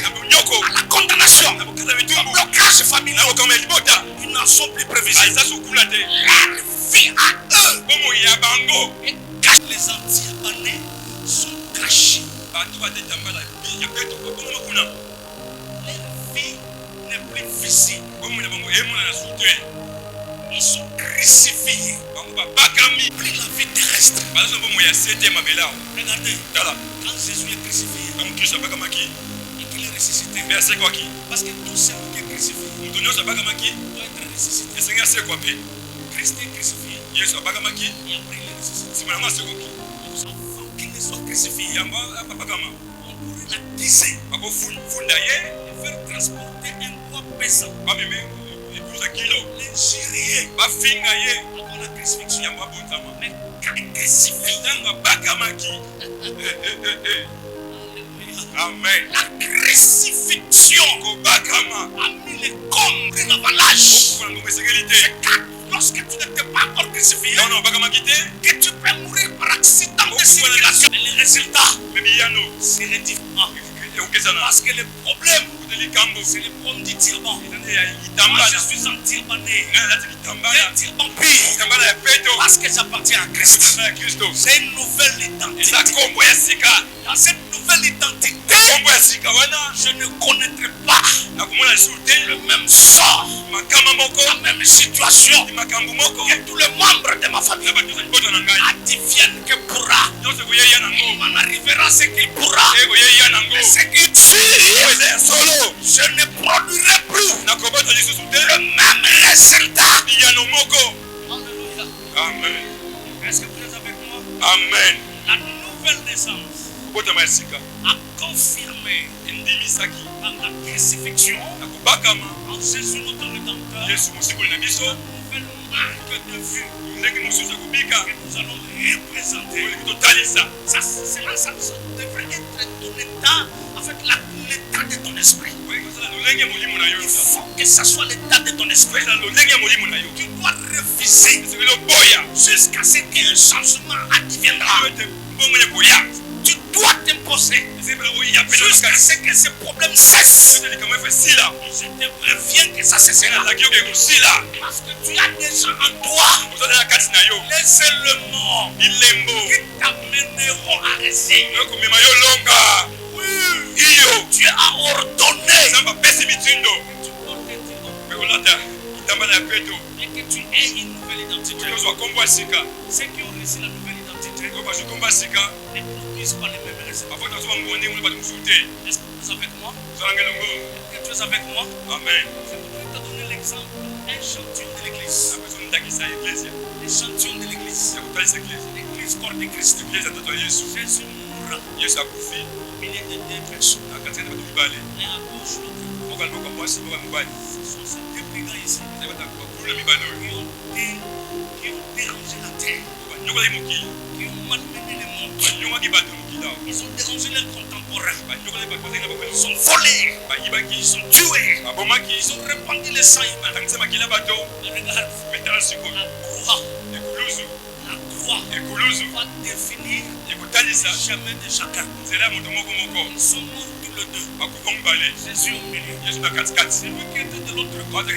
la condamnation, au blocage familial. Ils n'en sont plus prévisibles. La vie à eux. Et cache les anti-abanés sont cachés. Leur vie n'est plus visible. Ils sont crucifiés. Pris la vie terrestre. Regardez, quand Jésus est crucifié et qu'il est ressuscité, parce que tout celui qui est crucifié doit être ressuscité. Christ est crucifié et après il est ressuscité. Avant qu'il ne soit crucifié, on pourrait l'accuser et faire transporter un poids pesant. L'injurier avant la crucifixion. Mais quand il est crucifié, Amen. la crucifixion a mis les combles de l'avalage. Lorsque tu n'étais pas encore crucifié, que tu peux mourir par accident de circulation. Mais le résultat serait différent. Parce que le problème, c'est le problème du turban. Moi, je suis un turbané. Un turban pire. Parce que j'appartiens à Christ. J'ai une nouvelle identité. Dans cette nouvelle identité, je ne connaîtrai pas le même sort, la même situation que tous les membres de ma famille. Advienne que pourra. Il m'en arrivera ce qu'il pourra. Mais ce qu'il dit, je ne produirai plus le même résultat. Alléluia. Amen. Est-ce que vous êtes avec moi? Amen. La nouvelle naissance a confirmé par la crucifixion en Jésus notre Rédempteur une nouvelle marque de vue que nous allons représenter. Ça devrait être ton état, en fait l'état de ton esprit. Il faut que ça soit l'état de ton esprit. Tu dois refuser jusqu'à ce qu'un changement adviendra. Tu dois t'imposer jusqu'à ce que ce problème cesse. Je te préviens que ça cessera. Parce que tu as déjà en toi les éléments qui t'amèneront à réussir. Oui, tu as ordonné que tu portes et que tu aies une nouvelle identité. Ceux qui ont reçu la nouvelle identité ne produisent pas les mêmes résultats. Est-ce que vous êtes avec moi? Est-ce que tu es avec moi? Amen. Je voudrais te donner l'exemple d'un champion de l'église. L'échantillon de l'église. L'église corps de Christ. Jésus mourra au milieu de deux personnes. L'un à gauche, l'autre à droite. Ce sont ces deux brigands ici qui ont dérangé la terre, qui ont malmené le monde. Ils ont dérangé leurs contemporains. Ils sont volés. Ils sont tués. Ils ont répandu le sang humain. Mais regarde, la croix va définir le chemin de chacun. Ils sont morts tous les deux. Jésus au milieu. Celui qui était de l'autre côté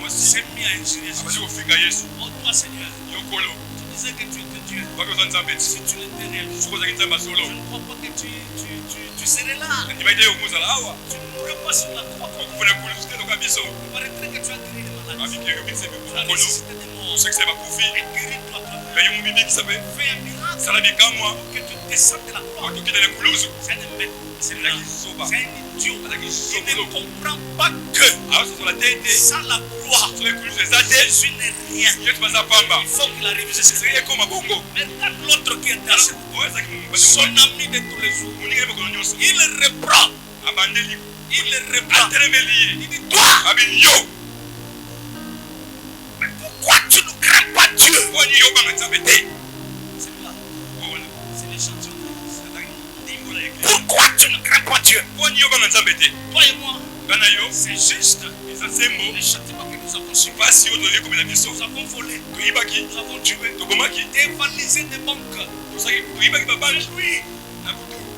s'est mis à injurer Jésus. Oh toi Seigneur, tu disais que tu étais Dieu. Si tu l'étais réellement, je ne crois pas que tu serais là. Tu ne mourrais pas sur la croix. Il paraîtrait que tu as guéri de Avec les rubis, c'est La le nécessité de mort. Tout ce que c'est ma couvée. Et guéris-toi toi-même. Mais il y a mon bibi qui s'appelle. Fais un miracle. Ça l'a bien qu'à moi. Que tu descendes de la En gloire. tout cas, dans les coulouses. C'est un bête. C'est là qui se sauve. C'est un idiot. C'est là qui se Il ne sauve. comprend pas que Alors, c'est sur la tête. sans la gloire, Sur les coulouses, les athées. Jésus n'est rien. Il y a tout ça, Pamba. Il faut qu'il arrive jusqu'à C'est rien comme un bongo. Mais regarde l'autre qui est assis. Ouais, ça qui me Son ami de tous les jours. On y est, mais qu'on y est. Il le reprend. Abandonné. Il le reprend. Attelemeli. Il dit, toi, Abin yo. mais pourquoi tu ne crains pas Dieu? Pourquoi ni yo pas maintenant bêté? C'est là. Oh, voilà. C'est les chansons. Pourquoi tu ne crains pas Dieu? Pourquoi ni yo pas maintenant bêté? Toi et moi, Bana yo. c'est juste Et ça c'est mot. les châtiments que nous avons subis. Pas si on donne comme la mission. Nous avons volé. Tu y vas qui? Nous avons tué. Tu comment qui? Dévalisé des banques. Tout ça qui tu y vas qui va Mais lui,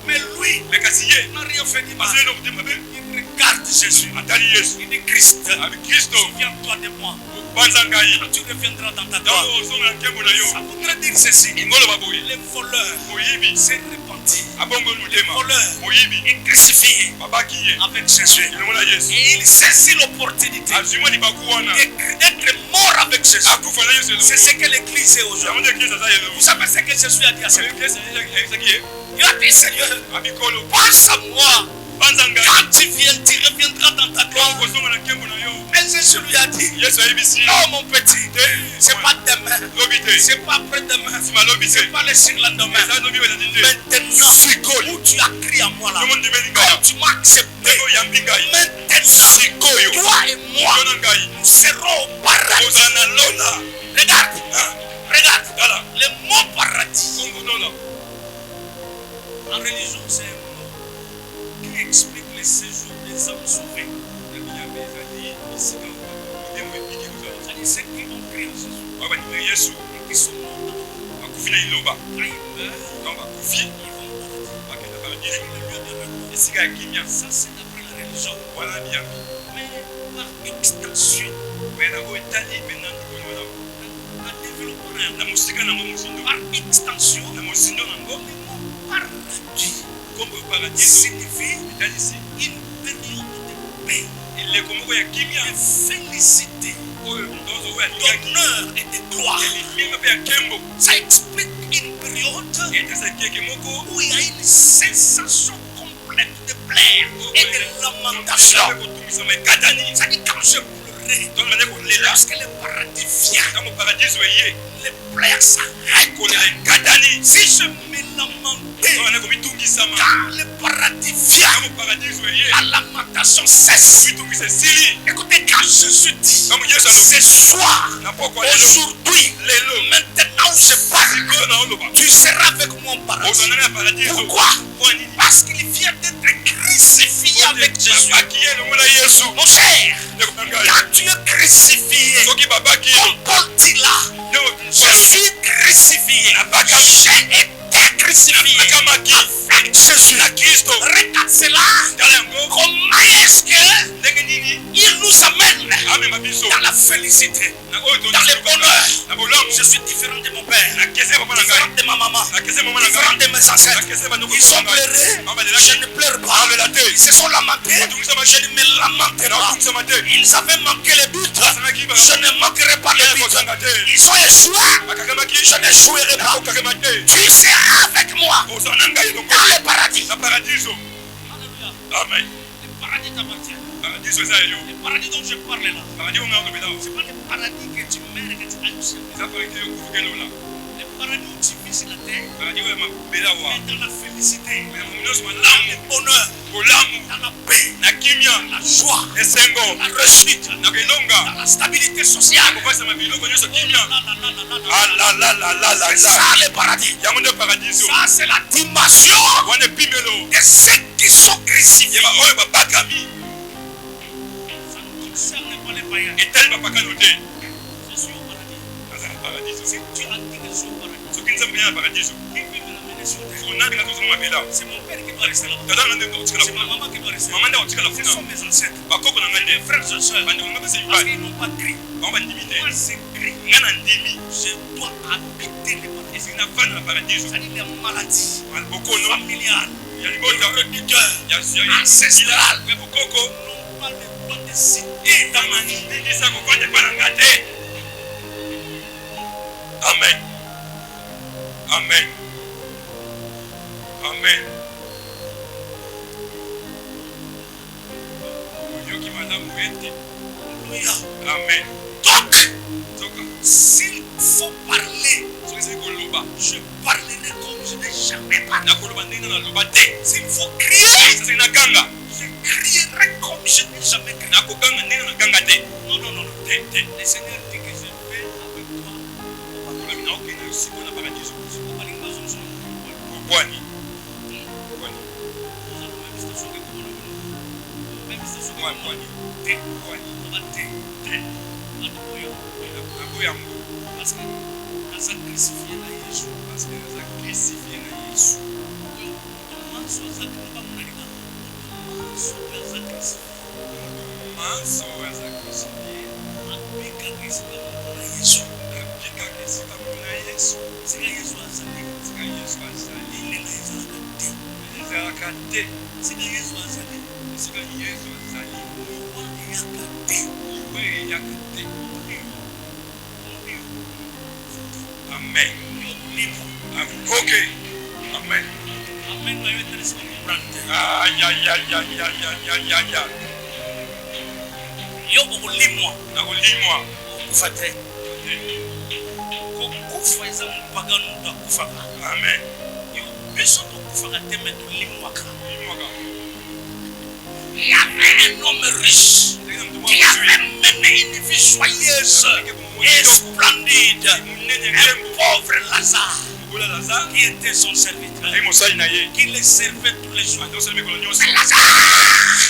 mais lui, mais Cassier. n'a rien fait de mal. Parce que l'homme de ma belle. Il regarde Jésus. Atali Yesu. Il dit Christ, Avec Christo. souviens-toi de moi. Banzangai. Quand tu reviendras dans ta Dans gloire. le son de Kembo na yo. Ça voudrait dire ceci. Ingolo baboyi. Les voleurs Moyibi. s'est repenti. Abongo Les mutema. voleurs Moyibi. est crucifié Babaki ye. avec Jésus. Il mona Yesu. Et il saisit l'opportunité Azuma ni bakuwana. d'être mort avec Jésus. Akufa na Yesu. C'est ce que l'église est aujourd'hui. Yamonde Christ ça yelo. Vous savez ce que Jésus a dit à C'est cette que c'est qui est. Il a dit Seigneur, Abikolo. pense à moi. Banzangai. Quand tu reviendras dans ta gloire. Bongo songa na Kembo na yo. Et Jésus lui a dit, Yesu ayebisi. non mon petit, c'est pas demain. Lobité. C'est pas après-demain. Si ma lobité. C'est pas le surlendemain. Ça lobi wa dinde. Maintenant, où tu as crié à moi là, Tout le monde dit quand benga. tu m'as accepté, Ego yambingai. maintenant, toi et moi, Yonangai. nous serons au paradis. Ozana lona. Regarde, regarde, Voilà. le mot paradis. Bongo nona. En religion, c'est un mot qui explique le séjour des âmes sauvées. C'est-à-dire ceux qui ont cru en Jésus et qui sont morts dans le Akufi na iloba. quand ils meurent, Donc bakufi. ils vont au paradis. Bakenda paradis. C'est le lieu de repos. Esika ya kimia. Ça, c'est d'après la religion. Wana bien. Mais par extension, Mais na ko etali pena ndiko na. en développant Na musika na musindo. par extension, Na musindo na ngo. le mot paradis Kombo paradis. signifie Etali si. une période de paix, Ile komoko ya kimia. de félicité, Oyo ndozo ya kaki. d'honneur et de gloire. Elimia pe ya kembo. Ça explique une période Etesa keke moko. où il y a une sensation complète de plaire et de lamentation. Kotumisa mai katani. Ça dit quand je pleurais, Donc na ko lela. lorsque le paradis vient, Kamo paradis weye. les pleurs s'arrêtent. Ko lela katani. Si je me lamentais, Donc na ko bitungisa ma. quand le paradis vient, Kamo paradis weye. la lamentation cesse. Bitungisa sili. Écoutez, quand Jésus dit, Kamo Yesu alobi. ce soir, Na poko lelo. aujourd'hui, Lelo. maintenant je parle, Siko na oloba. tu seras avec moi au paradis. Ozana na paradis. Pourquoi? Parce qu'il vient d'être crucifié avec Jésus. Babaki ye longo na Yesu. Mon cher, Ndeko na ngai. quand tu es crucifié, Soki babaki yo. comme Paul dit là, Yo. je suis crucifié. J'ai été crucifié Akamaki. avec Jésus. Na Kristo. Regarde cela. Tala yango. Comment est-ce que Ndenge nini. il nous amène Amema biso. dans la félicité, Na oyo to. dans le bonheur. Na bolamu. Je suis différent de mon père, Na kese papa na différent ngai. de ma maman, Na kese mama na différent ngai. de mes ancêtres. Na kese bandoko Ils ont na ngai. pleuré, Mama de je la ne pleure pas. Mama de la Ils se sont lamentés, Batungisa ma je ne me lamente Na pas. tungisa mate. Ils avaient manqué le but, Asanaki ba. je ne manquerai pas le Ko but. sanga te. Ils ont échoué, Akakamaki. je n'échouerai pas. Kokakema te. Tu seras avec moi Ozana ngai longo. dans le paradis. Na paradiso. Alléluia. Amen. Le paradis t'appartient. Paradiso eza yo. Le paradis dont je parle là, Paradis onga olobi na. c'est pas le paradis que tu meurs et que tu ailles au ciel. Eza parite yo kufukelo la. Le paradis où tu vis sur la terre, Paradis oyo ya mabela wa. mais dans la félicité, Mais mon nyonso dans malamu. le bonheur, Bolamu. dans la paix, Na kimia. dans la joie, Esengo. dans la réussite, Na kelonga. dans la stabilité sociale. Kopesa mabiloko nyonso Oh kimia. là là là là là là. Ah la la la la la C'est la. ça le paradis. Yango nde paradiso. Ça c'est la dimension Wana epimelo. de ceux qui sont crucifiés. Yeba oyo babakami. Ça ne concerne pas les païens. Etali bapakano te. Je suis au paradis. Aza na paradiso. Si tu as dit que je suis au paradis, Soki nzambe ya na paradiso. qui peut me l'amener sur terre? Onaki na tozala mabela. C'est mon père qui doit rester là-bas. Tata na nde otikala C'est ma kuna. maman qui doit rester Mama là-bas. nde otikala Ce kuna. sont mes ancêtres. Bakoko na ngai Mes te. frères et sœurs. Bandeko na basi Parce mibali. qu'ils n'ont pas crié. Bango bandimi te. Moi, c'est crié. Nga na ndimi. Je dois habiter le paradis. Esiki nafanda na paradiso. C'est-à-dire les maladies Bokono. familiales, Ya libota. héréditaires, Ya ancestrales, ya bokoko. n'ont pas le droit de capacité dans ma vie. Amen. Amen. Amen. Amen. Donc, s'il faut parler, je parlerai comme je n'ai jamais parlé. S'il faut crier, je crierai comme je n'ai jamais crié. Non, non, non, non. Le Seigneur dit que je vais avec toi. Parce que nous avons crucifié na Yesu. Parce que nous avons crucifié na Yesu. Amen. Ok. Amen. Amen. Aïe, aïe, aïe, aïe, aïe, aïe, aïe. Yo lis-moi. Lis-moi. Fate. Kokufa eza mpaka ndo akufaka. Amen. Yo biso to kufaka teme to lis-moi. Il y avait un homme riche qui avait mené une vie joyeuse et splendide. Un pauvre Lazare qui était son serviteur, qui le servait tous les jours. Mais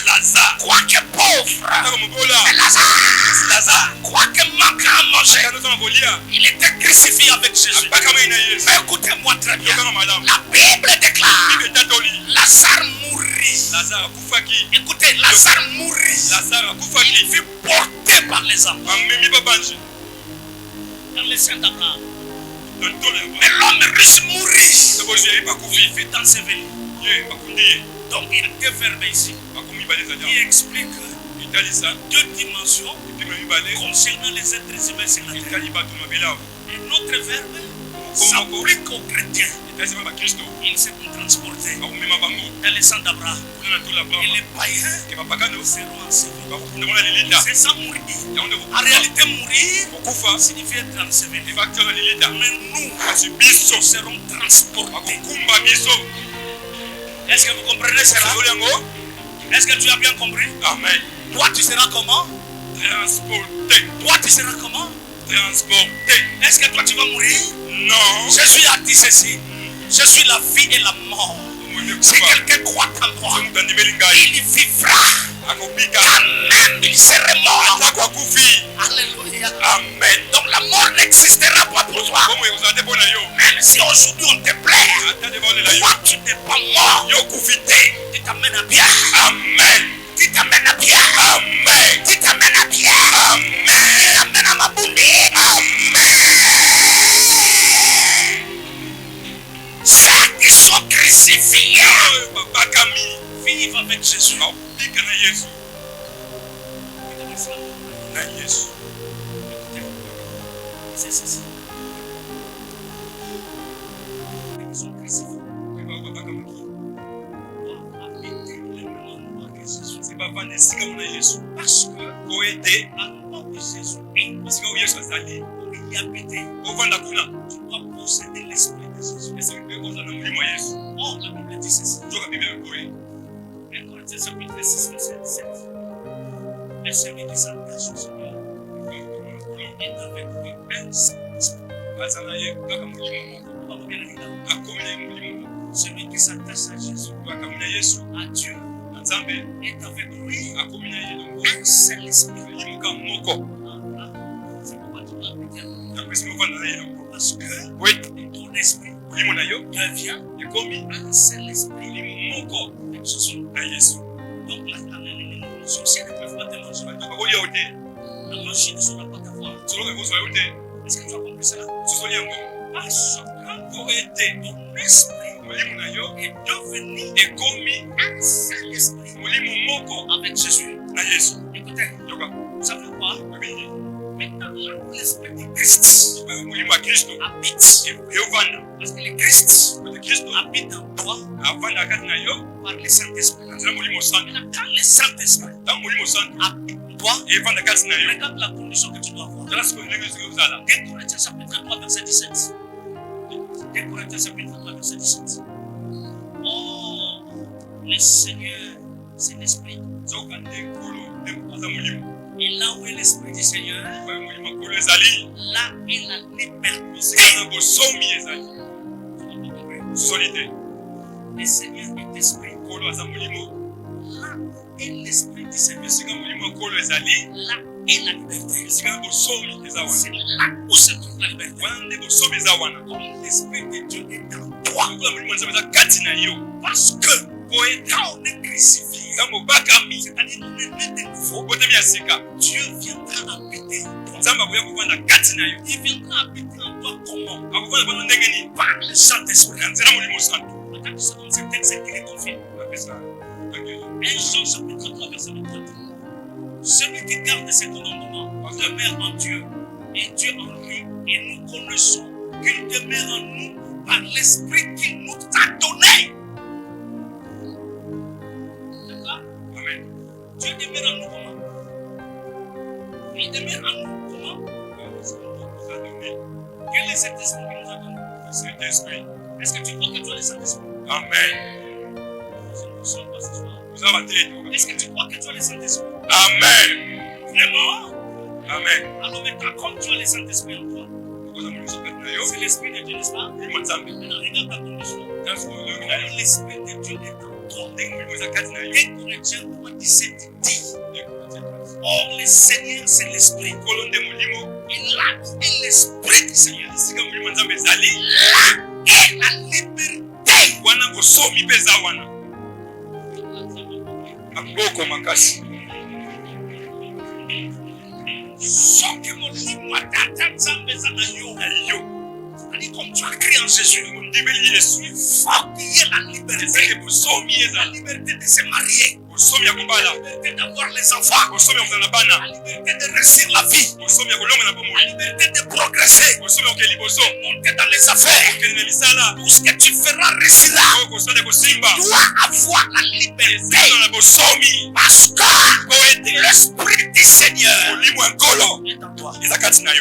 Lazare, quoique pauvre, mais Lazare, quoique manquant à manger, il était crucifié avec Jésus. Mais écoutez-moi très bien, la Bible déclare Lazare mourut. Écoutez, Lazare mourut. Il fut porté par les anges dans les saints d'Abraham. Mais l'homme riche mourut. Il fut enseveli. Donc il y a deux verbes ici qui expliquent deux dimensions concernant les êtres humains sur la terre. Un autre verbe s'applique aux chrétiens. Ils se sont transportés dans les sangs d'Abraham. Et les païens seront ensevelis. C'est ça mourir. En réalité, mourir signifie être enseveli. Mais nous serons transportés. Est-ce que vous comprenez cela? Est-ce que tu as bien compris? Amen. Toi, tu seras comment? Transporté. Toi, tu seras comment? Transporté. Est-ce que toi, tu vas mourir? Non. Jésus a dit ceci. Je suis la vie et la mort. Si quelqu'un croit en moi, il vivra. Amen. Il sera mort. Alléluia. Amen. Donc la mort n'existera pas pour toi. Même si aujourd'hui on te plaît, toi tu n'es pas mort. Tu t'amènes à bien. Amen. Tu t'amènes à bien. Amen. Tu t'amènes à bien. Amen. Amen à ma boulie. Amen. Ceux qui sont crucifiés vivent avec Jésus. C'est ceci. Ils sont crucifiés. Parce que à mort de Jésus, il y a habité. Tu dois posséder l'esprit de Jésus. Oh, la Bible dit ceci. 1 Corinthiens chapitre 6, verset 7. Et celui qui s'attache au Seigneur est avec lui un seul esprit. Celui qui s'attache à Jésus, à Dieu, est avec lui un seul esprit. C'est pourquoi tu dois habiter. Parce que ton esprit devient un seul esprit. Avec Jésus. Donc les sorciers ne peuvent pas te manger. La magie ne sera pas ta voix. Est-ce que tu as compris cela? Parce que ton esprit est devenu un seul esprit avec Jésus. Écoutez Écoutez, vous savez quoi? Maintenant, là où l'esprit de Christ habite, parce que le Christ habite en toi par le Saint-Esprit. Maintenant, quand le Saint-Esprit habite en toi, regarde la condition que tu dois avoir. 2 Corinthiens chapitre 3 verset 17. 2 Corinthiens chapitre 3 verset 17. Oh, le Seigneur, c'est l'Esprit. Et là où est l'Esprit du Seigneur, là est la liberté. Le Seigneur est Esprit. Là est l'Esprit du Seigneur. Là est la liberté. C'est là où se trouve la liberté. Comme l'Esprit de Dieu est en toi. Parce que quand on est crucifié, c'est-à-dire on est né de nouveau, Dieu viendra habiter en toi. Il viendra habiter en toi comment? Par le Saint-Esprit. Attends, seconde, c'est texte qui est confié. 1 Jean chapitre 3 verset 23. Celui qui garde ses commandements demeure en Dieu et Dieu en lui, et nous connaissons qu'il demeure en nous par l'Esprit qu'il nous a donné. D'accord? Amen. Dieu demeure en nous comment? Il demeure en nous comment? Quel est cet esprit qu'il nous a donné? Cet esprit. Est-ce que tu crois que tu as le Saint-Esprit? Amen. Est-ce que tu crois que tu as le Saint-Esprit? Amen. Vraiment? Amen. Alors maintenant, comme tu as le Saint-Esprit en toi, c'est l'Esprit de Dieu, n'est-ce pas? Maintenant, regarde ta condition. L'Esprit de Dieu est en toi. 2 Corinthiens 3:17 dit: or, le Seigneur, c'est l'Esprit. Et là est l'Esprit du Seigneur. Là est la liberté. Soki molimo atata nzambe za na yo. C'est-à-dire comme tu as crié en Jésus, il faut qu'il y ait la liberté. La liberté de se marier. La liberté d'avoir les enfants. La liberté de réussir la vie. La liberté de progresser. De monter dans les affaires. Tout ce que tu feras réussira. Tu dois avoir la liberté. Parce que l'Esprit du Seigneur est en toi. Est-ce que tu as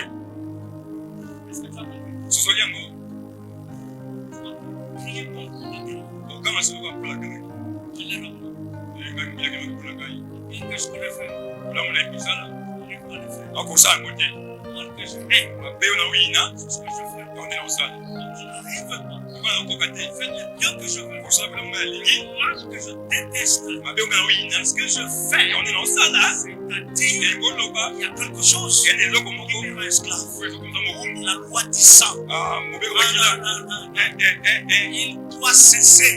compris? Priez pour le bien que je pourrais faire. C'est ce que je fais. Je n'arrive pas. Faites le bien que je veux. Le mal que je déteste. Ce que je fais. C'est-à-dire, il y a quelque chose qui me rend esclave. La loi du sang. Il doit cesser.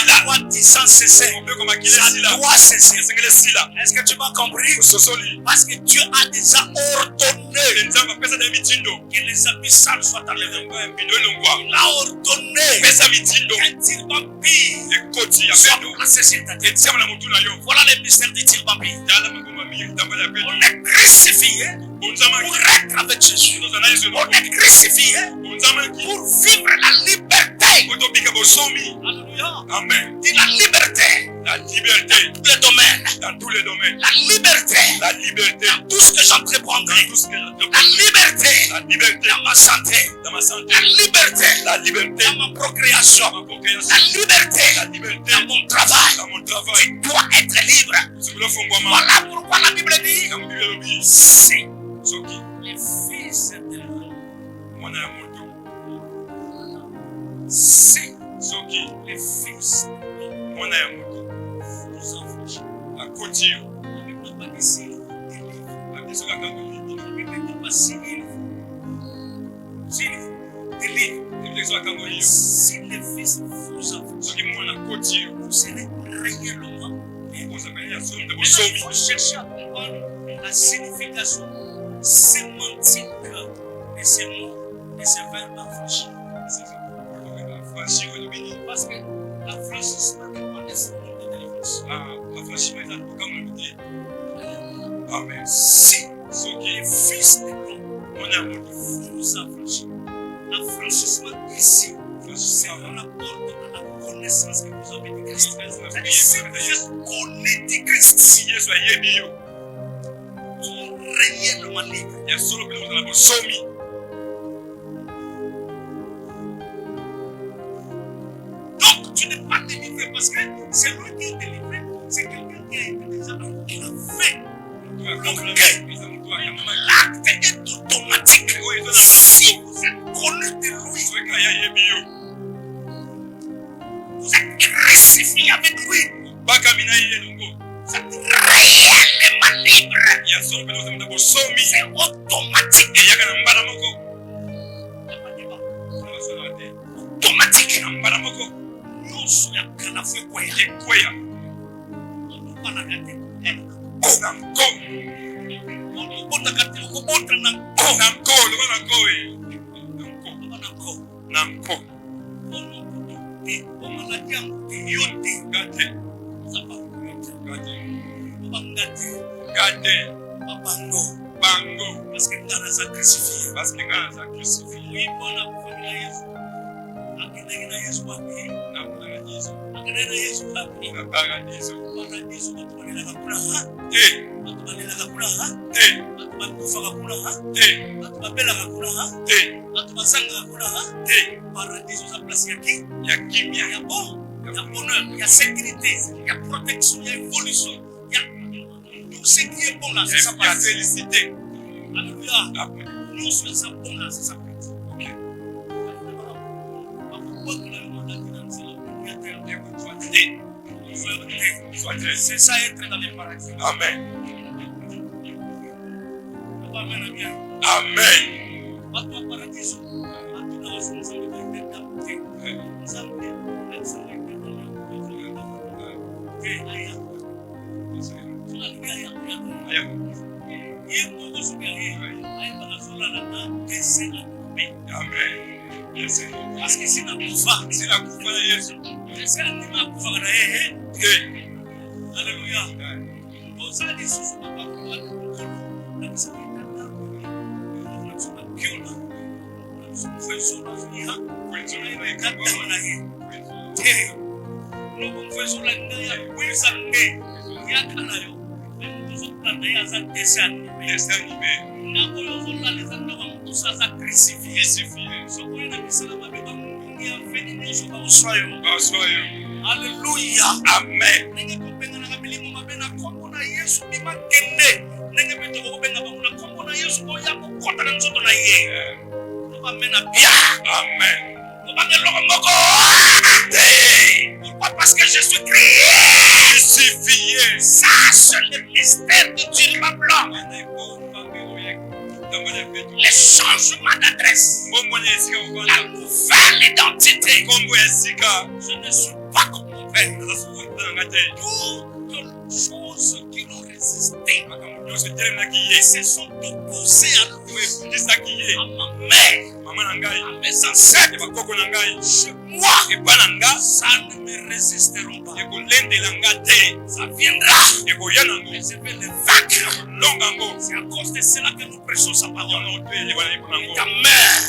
La loi du sang cesser. Ça doit cesser. Est-ce que tu m'as compris? Parce que Dieu a déjà ordonné que les habits sales soient enlevés. Il a ordonné qu'un tire-vampire soit placé sur ta tête. Voilà le mystère du tire-vampire. On est crucifié pour être avec Jésus. On est crucifié pour vivre la liberté. Alléluia. Amen. Dis la liberté. La liberté. Dans tous les domaines. La liberté. Dans tout ce que j'entreprendrai. La liberté. Dans ma santé. La liberté. Dans ma procréation. La liberté. Dans mon travail. Tu dois être libre. Voilà pourquoi la Bible dit: si les fils de l'homme, si les fils de l'homme vous affranchissent, la Bible ne pas ici délivre. La Bible ne pas signer délivre. Si les fils vous affranchissent, vous serez réellement libres. Il faut chercher à comprendre la signification sémantique de ces mots, de ces verbes affranchis. Parce que l'affranchissement n'est pas nécessairement de délivrance. Amen. Si Ce qui les est fils de l'homme mon amour, vous affranchissent, l'affranchissement ici, c'est à la porte à la connaissance que vous avez de Christ. C'est-à-dire, si vous connaissez de Christ, si Yesu ayebi yo, vous êtes réellement libre. ya solo que nous avons somi. Donc, tu n'es pas délivré parce que c'est lui qui est délivré. C'est quelqu'un qui a été déjà qui l'a fait. Donc, l'acte est automatique. Si vous êtes connu de lui, vous êtes crucifié avec lui. Vous êtes réellement libre. C'est automatique. Automatique. Nous sommes à la fois Bango, parce que nous avons crucifié. Parce que nous avons crucifié. Oui, bon, la famille de Jésus. Akina Yesu wapi? Na paradiso. Akina Yesu wapi? Na paradiso. Paradiso watu wanakula ha? Watu wanakula ha? Watu wanakula ha? Watu wanabela kula ha? Watu wasanga kula ha? Paradiso za place yaki? Ya kimya, ya bon, ya bonheur, ya sécurité, ya protection, ya évolution, ya tout ce qui est bon là, c'est ça. Il y a félicité. Alléluia. Nous sommes ça bon là, c'est ça. OK. C'est ça être dans le paradis. Amen. Amen. Parce que si la coufa, Si la coupe de Yesu, c'est un animal coufa. Alléluia. Bon, ça dit sous ma parole. Alléluia. Amen. Amen. Pourquoi? Parce que Jésus Christ Crucifié. ça c'est le mystère du turban blanc. Le changement d'adresse, la nouvelle identité. Je ne suis pas comme mon père. Toutes choses qui l'ont résisté, ils se sont opposés à lui, à ma mère, à mes ancêtres. Chez moi, ça ne me résisteront pas. Ça viendra. Mais je vais le vaincre. C'est à cause de cela que nous prêchons sa parole. Ta mère,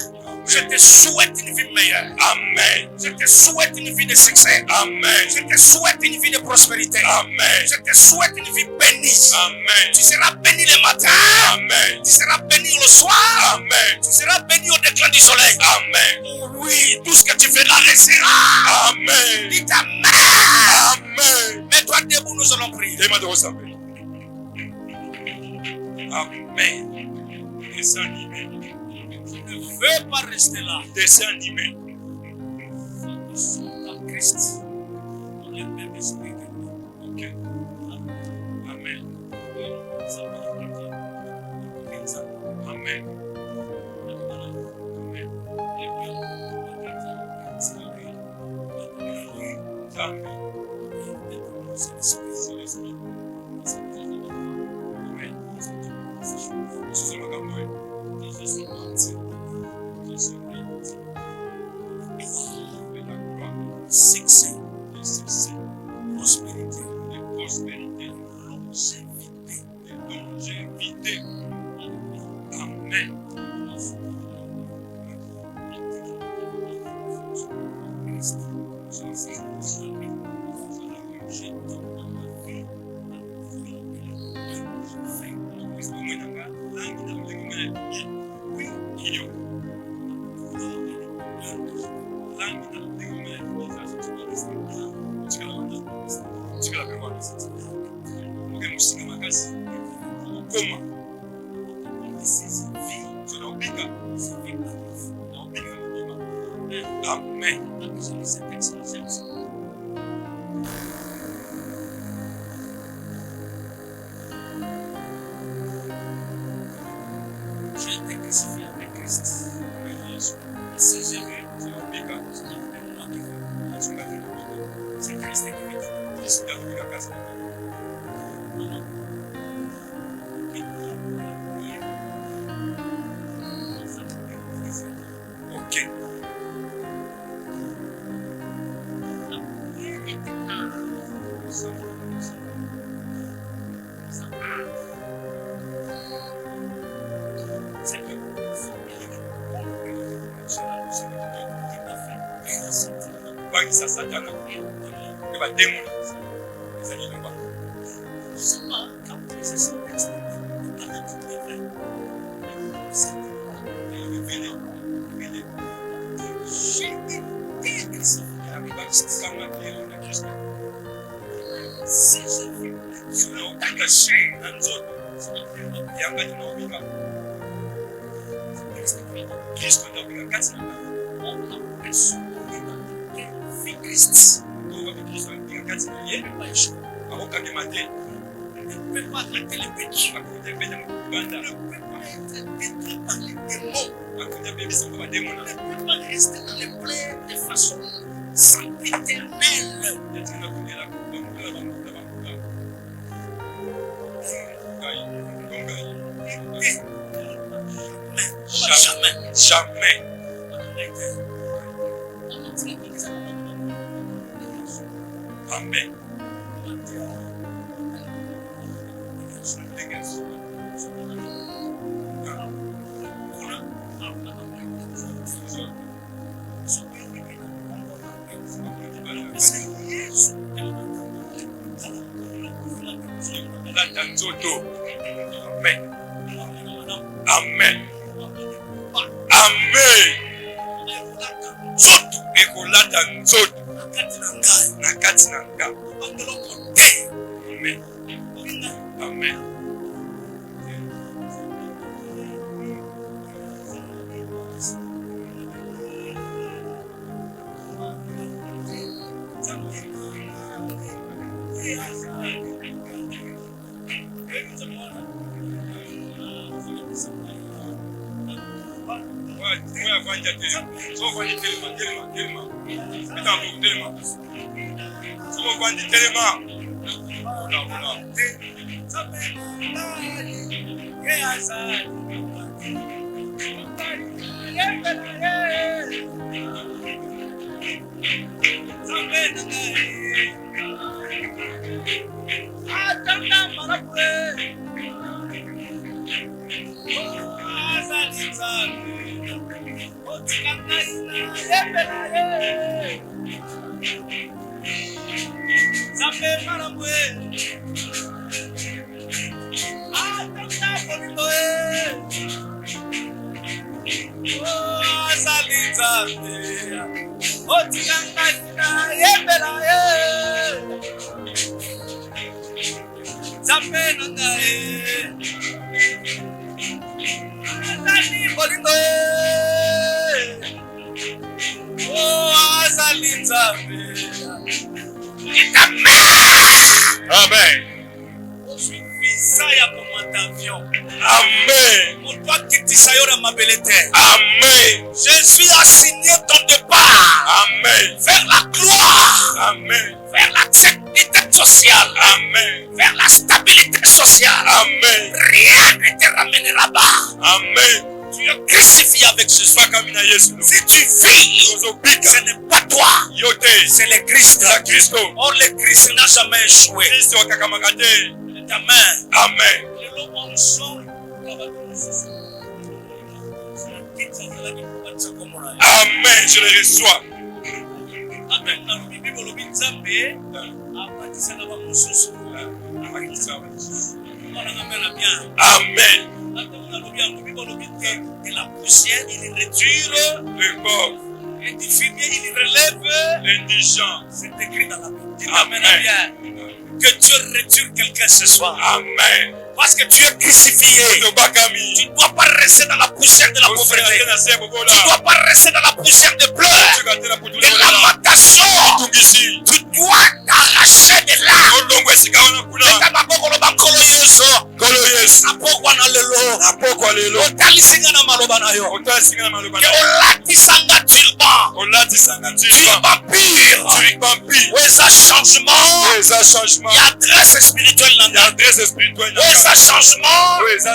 je te souhaite une vie meilleure. Amen. Je te souhaite une vie de succès. Amen. Je te souhaite une vie de prospérité. Amen. Je te souhaite une vie bénie. Amen. Tu seras béni le matin. Amen. Tu seras béni le soir. Amen. Tu seras béni au déclin du soleil. Amen. Oui, tout ce que tu feras restera. Amen. Dis ta mère. Amen. Mets-toi debout, nous allons prier. Amen. Dessin animé. Je ne veux pas rester là. Dessin animé. Nous sommes en Christ. Dans le même esprit que nous. Ok. Amen. Amen. Succès, prospérité, longévité, dont j'ai évité. Amen. Amen. J'ai été crucifié avec Christ. Si j'ai vu, c'est Christ qui vit. C'est la casa. Ok. Ça Satana et va démoner les amis de moi. Je sais pas quand c'est ça texte. C'est révélé. J'ai été crucifié avec Christ comme la pierre de Christ. Si j'ai vu sur le caché dans nous autres, il y a pas de nom. Christ n'a pas de casse. Christ. Donc, Christ va dire qu'à ce moment-là, avant qu'il m'a dit, ne peut pas traiter les petits à côté de ne peut pas être détruit par les démons. À côté de bébé, ça va démon. Ne peut pas rester dans les plaies de façon sempiternelle. Jamais. Amen. Amen. Amen. Amen. Zoto ekolata nzoto na kati na nga. Amen. Amen. Amen. Je suis Visaya pour mon avion. Amen. Pour toi qui t'isayora ma belle terre. Amen. Je suis assigné ton départ. Amen. Vers la gloire. Amen. Vers la sécurité sociale. Amen. Vers la stabilité sociale. Amen. Rien ne te ramènera là-bas. Amen. Tu es crucifié avec Jésus. Si tu vis, ce n'est pas toi, c'est le Christ. Or le Christ n'a jamais échoué. ta main. Amen. Amen. Je le reçois. Amen. Et la poussière, il retire Le pauvre, et du fumier, il relève. l'indigent. C'est écrit dans la Bible. Dis Amen. Amen. Bien. Que Dieu retire quelqu'un ce soir. Amen. Parce que tu es crucifié. Tu ne dois pas rester dans la poussière de la pauvreté. Tu ne dois pas rester dans la poussière de pleurs, de lamentation. Tu dois t'arracher de là. Changement. Il y a adresse spirituelle. Il y a adresse spirituelle. Changement.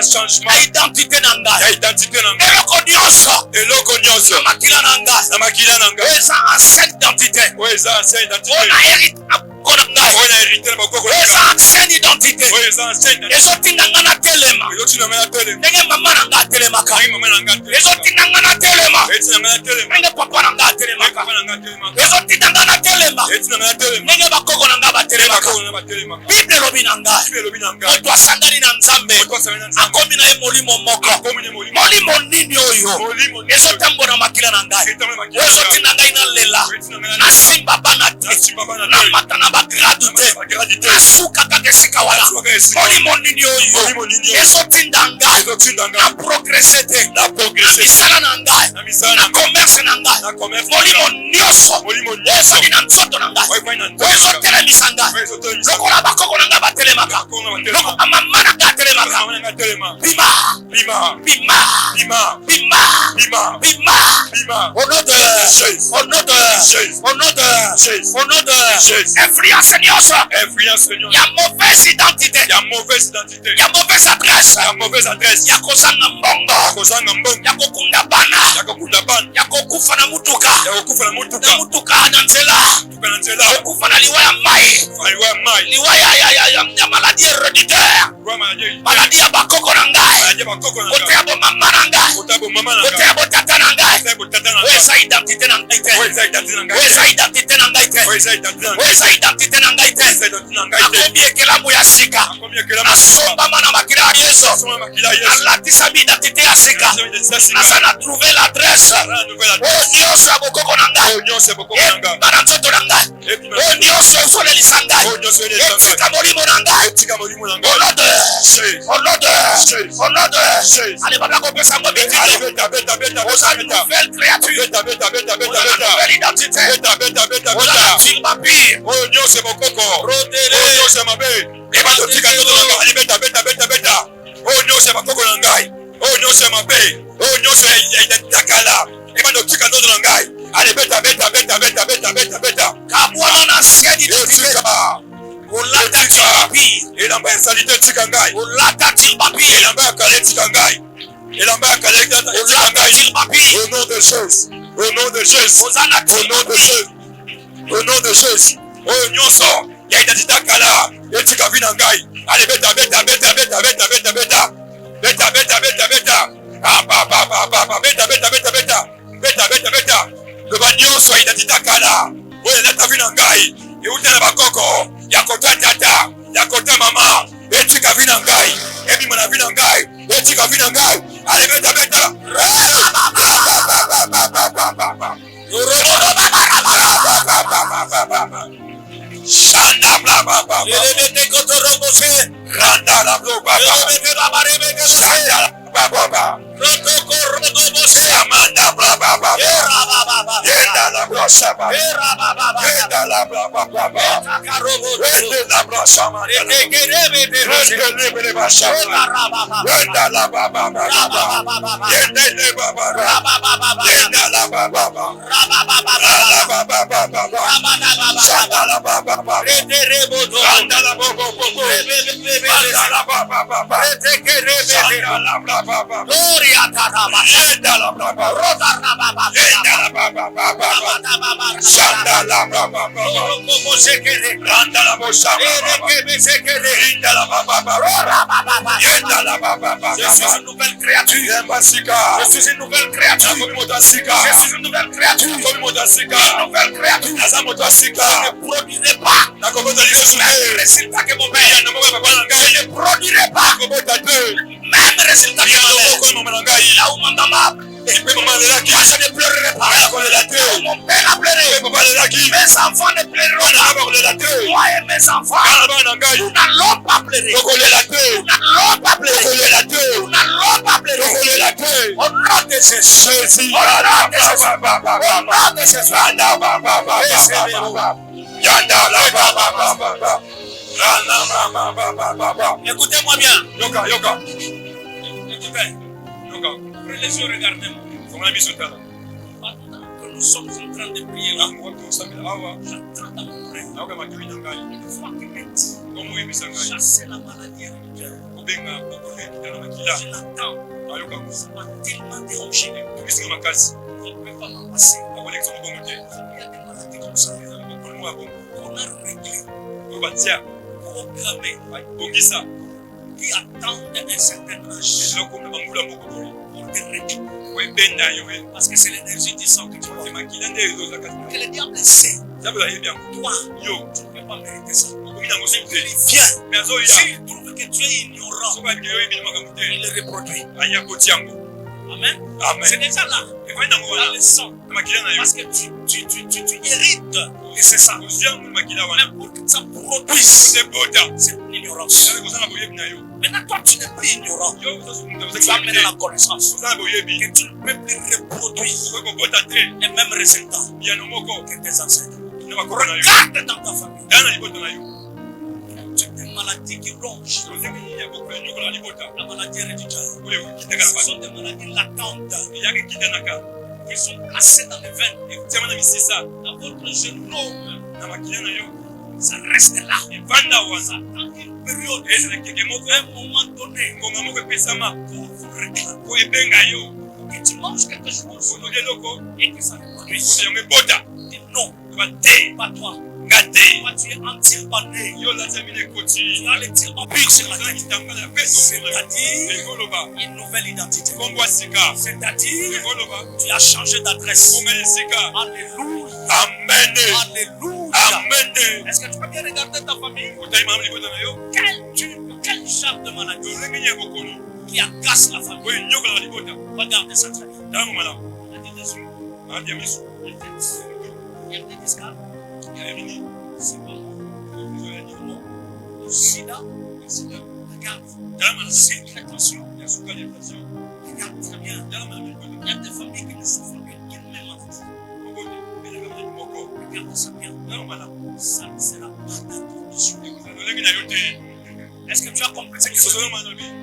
Changement. Identité nanga. Identité nanga. Eloko nyonso. Makila nanga. Na makila nanga. Eza ancienne identité. Eza ancienne identité. On a hérité on a hérité na bakoko. Eza ancienne identité. Eza ancienne identité. Ezotinda ngana telema. Ezotinda ngana telema. Ndenge mama nanga telemaka. Mama nanga telema. Ezotinda ngana telema. Ezotinda ngana telema. Ndenge papa nanga telemaka. Papa nanga telema. Ezotinda ngana telema. Ezotinda ngana telema. Ndenge bakoko nanga batelemaka. Bible lobi nanga. Moto asangani na Nzambe. Akomi na ye molimo moko. Molimo nini oyo? Ezotambola makila na ngai. Ezotinda ngai na lela. Nasimba bana te. Namata na bagradu te. Nasuka kaka esika wana. Molimo nini oyo? Ezotinda ngai. Na progresse te. Na misala na ngai. Na commerce na ngai. Molimo nyonso. Ezali na nzoto na ngai. Ezotelemisa ngai. Lokola bakoko na ngai batelemaka. Lokola mama na ngai atelemaka. Bima. Bima. Bima. Bima. Bima. Bima. Bima. Bima. Au nom de Jésus. au nom de Jésus. au nom de Jésus. au nom de Jésus. influence nyonso. Influence Il y a mauvaise identité. Il y a mauvaise identité. Il y a mauvaise adresse. Il y a mauvaise adresse. Il y a kozanga mbongo. Kozanga mbongo. Il y a kokunda bana. Il y a kokunda bana. Il y a kokufa na mutuka. Il y a kokufa na mutuka. Na mutuka na nzela. Mutuka na nzela. Kokufa na liwa ya mai. Liwa ya mai. Liwa ya maladie héréditaire. Maladie ya bakoko na ngai. Maladie ya bakoko na ngai. Kote ya bo mama na ngai. Kote ya bo mama na ngai. Kote ya bo tata na ngai. Kote ya bo tata na ngai. Weza identité na ngai te. Weza identité na ngai. Weza identité na ngai te. Weza identité na ngai. Weza identité na ngai te. Weza identité na ngai te. Akombi ekelamu ya sika. Akombi ekelamu ya sika. Nasombama na makila ya Yesu. Nasombama na makila ya Yesu. Nalatisa identité ya sika. Naza na trouver l'adresse. Oyo nyonso ya bokoko na ngai. Oyo nyonso ya bokoko na ngai. Ebima na nzoto na ngai. Oyo nyonso ezolelisa ngai. Oyo nyonso ezolelisa ngai. Etika molimo na ngai. Etika molimo na ngai. Au nom de Jésus. Au nom de Jésus. Au nom de Jésus. allez baba kopesa ngo Allez, bitino. beta, beta, beta, Aux beta, beta. nouvelle créature. Beta, beta, beta, beta, Aux beta. nouvelle identité. Beta, beta, beta, Aux beta. nouvelle papille. Oyo nyonso ya bokoko. Rodele. Oyo nyonso ya mabe. Ebanda otika nzoto na ngai. Allez, beta, beta, beta, beta. Oyo nyonso ya bakoko na ngai. Oyo nyonso ya mabe. Oyo nyonso ya identité ya kala. Ebanda otika nzoto na ngai. Allez, beta, beta, beta, beta, beta, beta, beta. Kabwana na ancienne identité. Etika. Olata tilbapi. Elamba ya salite etika ngai. Olata tilbapi. Elamba ya kala etika ngai. Elamba ya kala etika Olata ngai. tilbapi. Au nom de Jésus. Au nom de Jésus. Ozana Au nom de tilbapi. Jésus. Au nom de Jésus. Oyo nyonso ya identité kala etika vina ngai. Allez, beta, beta, beta, beta, beta, beta, beta. Beta, beta, beta, beta. Ah, ba, ba, ba, ba, ba, beta, beta, beta, beta. Beta, beta, beta. Loba nyonso ya identité kala. Oyo eleta vina ngai. Euta na bakoko. Ya kota tata. Ya kota mama. Etika vina ngai. Ebima na vina ngai. Etika vina ngai. Allez, beta, beta. Shanda bla bla bla. Elebete kotorobose. Randa la bla bla bla. Elebete babarebeke Shanda bla bla bla. Rotoko rodobose. Samanda bla bla bla. Era baba. Yenda la bla shaba. Era baba. Yenda la bla bla bla bla. Takarobo. Yenda la bla shama. Etekerebete rose. Yenda le bele ba shama. Era baba. Yenda la ba ba ba ba. Yenda le ba ba ba. Yenda la ba ba ba. La ba ba ba ba ba. Shanda la ba ba ba. Shanda la ba ba ba ba. Shanda la ba ba ba ba. Shanda la ba ba ba ba. Yenda la ba ba ba. Yenda la ba ba ba ba. Shanda la ba ba ba ba. Randa la bo shama ba ba. Yenda la ba ba ba. Je suis une nouvelle créature. Je suis une nouvelle créature. Je suis une nouvelle créature. Une nouvelle créature. Je ne produirai pas même résultat que mon père. Je ne produirai pas même résultat que mon père. Là où mon maman moi je ne pleurerai pas. Mon père a pleuré. Mes enfants ne pleureront pas. Moi et mes enfants, nous n'allons pas pleurer. Nous n'allons pas pleurer. Nous n'allons pas pleurer. Au nom de Jésus. Au nom de Jésus. Au nom de Jésus. Écoutez-moi bien. Écoutez. Prenez les yeux, regardez-moi. Que nous sommes en train de prier là. J'attends dans mon rêve. Une fois qu'il est chasser la maladie héréditaire. Je l'attends. Ça m'a tellement dérangé. Je ne peux pas m'en passer. Il y a des maladies comme ça. On a réglé. Programmé. Qui attendent un certain âge pour te régler. Parce que c'est l'énergie du sang que tu vois. Que le diable sait. Toi, tu ne peux pas mériter ça. Il vient. S'il trouve que tu es ignorant, il le reproduit. Amen. C'est déjà là. Dans le sang. Parce que tu hérites de ce sang. Même pour que ça produise, c'est l'ignorance. Maintenant, toi, tu n'es plus ignorant. Tu as amené la connaissance que tu ne peux plus reproduire les mêmes résultats que tes ancêtres. Regarde dans ta famille. Tu as des maladies qui rongent. La maladie héréditaire. Ce sont des maladies latentes qui sont placées dans les veines. Dans votre génome, ça reste là. Ça attend une période, un moment donné, pour vous réclamer. Que tu manges quelque chose et que ça reproduise. Non, pas toi. Toi, tu es anti-pané. Tu as les tirs en plus sur la tête. C'est-à-dire une nouvelle identité. C'est-à-dire tu as changé d'adresse. Alléluia. Amen. Alléluia. Amen. Est-ce que tu peux bien regarder ta famille? Quel genre de maladie qui agace la famille? Regardez ça très bien. La tête des yeux. La tête. Il y a des escales. C'est pas moi. Le sida, regarde. C'est très attention. Regarde très bien. Il y a des familles qui ne souffrent qu'une même maladie. Regarde ça bien. Ça ne sera pas d'introduction. Est-ce que tu as compris ce que je veux dire?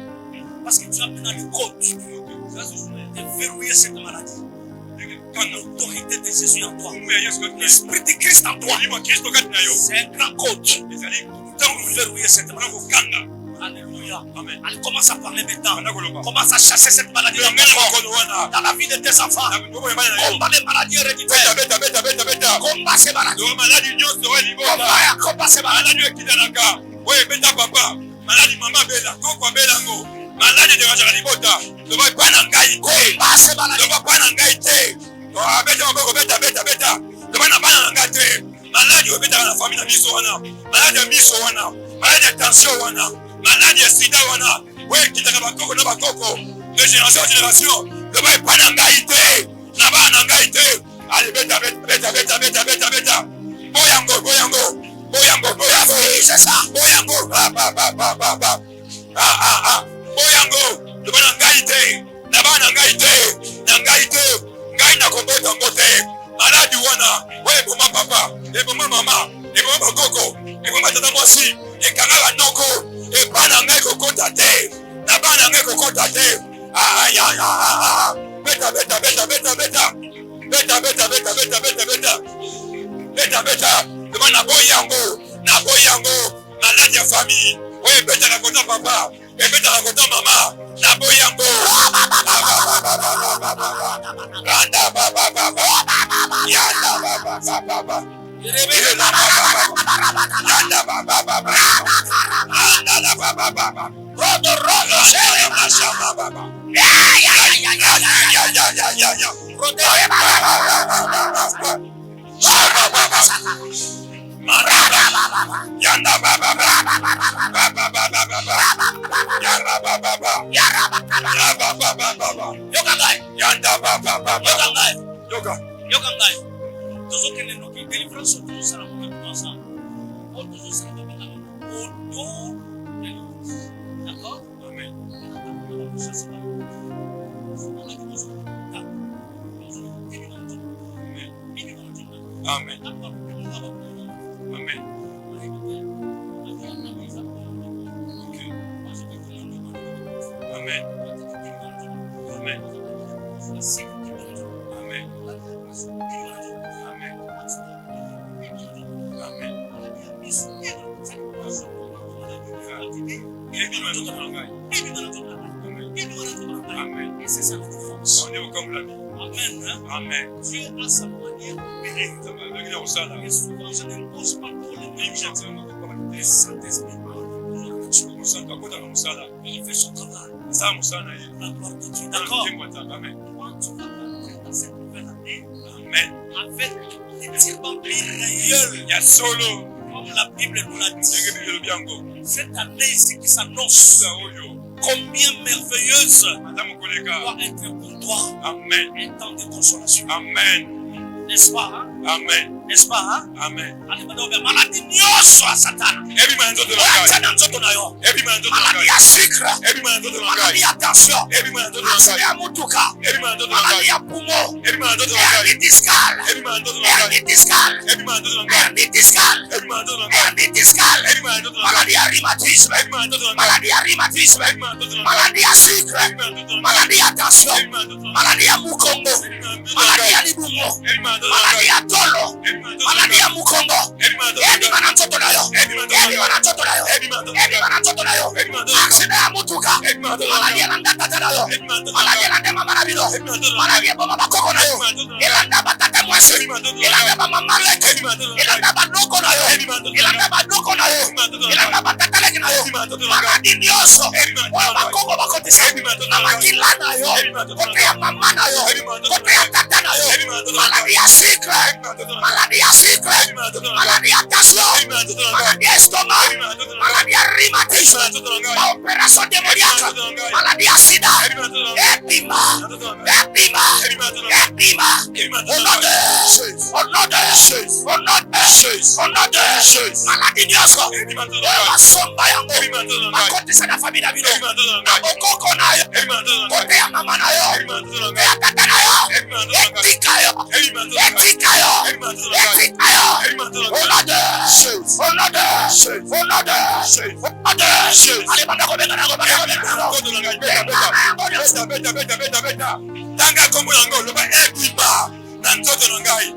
Parce que tu as maintenant le code de verrouiller cette maladie. L'autorité de Jésus en toi. L'esprit de Christ en toi. C'est un grand code. Tant que vous verrouillez cette maladie. Alléluia. Amen. Allez, commence à parler maintenant. Commence à chasser cette maladie dans la vie de tes enfants. Combat les maladies héréditaires. Combat ces maladies. Combat ces maladies. Malade de la libota, ne va pas n'engager. Combat ces maladies. Ne va pas n'engager. Beta. Ne va pas n'engager. Malade de la famille de Missowana. Malade de Missowana. Malade de tension wana. Malade de sida wana. Ouais, qui t'a bakoko na bakoko. De génération en génération. Ne va pas n'engager. Ne va n'engager. Allez, beta. Boyango. C'est ça. Boyango. Boyango, le bon engaité, ngai na kombota ngote, maladi wana, ouais pour ma papa, et pour ma maman, et pour ma coco, et pour ma tata moisi, et kangala noko, et pas n'angai kokotate, na pas n'angai kokotate, aïe, beta, le bon na boyango, maladi ya famille, ouais beta na kota papa. Et puis, dans la maman, la boyango. Amen. Amen. Okay. Amen. Amen. Amen. Amen. C'est ça la défense. On est comme l'ami. Amen. Amen. Dieu a sa manière d'opérer. Et souvent, je ne pose pas pour les gens. Le Saint-Esprit il fait son travail. La gloire de Dieu. D'accord. Quand tu vas entrer dans cette nouvelle année, amen, avec des tirbans réels, comme la Bible nous l'a dit, cette année ici qui s'annonce, combien merveilleuse doit être pour toi. Amen. Un temps de consolation. Amen. N'est-ce pas? Hein? Amen. N'est-ce pas? Hein? Amen. Maladie nyoso a Satan. Maladie ya sucre. Maladie ya tension. Maladie ya mutuka. Maladie ya poumon. Hernie discale. Hernie discale. Hernie discale. Hernie discale. Maladie ya rhumatisme. Maladie ya rhumatisme. Maladie ya sucre. Maladie ya tension. Maladie ya mukongo. Maladie ya libumo. Maladie ya tolo. Maladie ya mukongo. Edi manantoto nayo. Edi manantoto nayo. Edi manantoto nayo. Aksida ya mutuka. Maladie ya nandata nayo. Maladie ya nandema marabilo. Maladie ya bama bakoko nayo. Ilanda batata mwesi. Ilanda bama maleke. Ilanda badoko nayo. Ilanda badoko nayo. Ilanda batata leki nayo. Maladie nyoso. Oyo bakoko bakotisa. Na makila nayo. Kote ya mama nayo. Kote ya tata nayo. Maladie ya sucre. Maladie ya sucre. Maladie ya tension. Maladie ya estomac. Maladie ya rhumatisme. Opération démoniaque. Maladie ya sida. Épima. Épima. Épima. Au nom de Jésus. Au nom de Jésus. Au nom de Jésus. Au nom de Jésus. Maladie nyoso. Masomba yango. Makotisa na famille na bino. Mabokoko nayo. Kote ya mama nayo. Kote ya tata nayo. Etika yo. Etika yo. Etika yo. Au nom de Jésus. Au nom de Jésus. Au nom de Jésus. Au nom de Jésus. Allez, banda kobenga na kobenga. Tanga kombo yango loba epima na nzoto na ngai.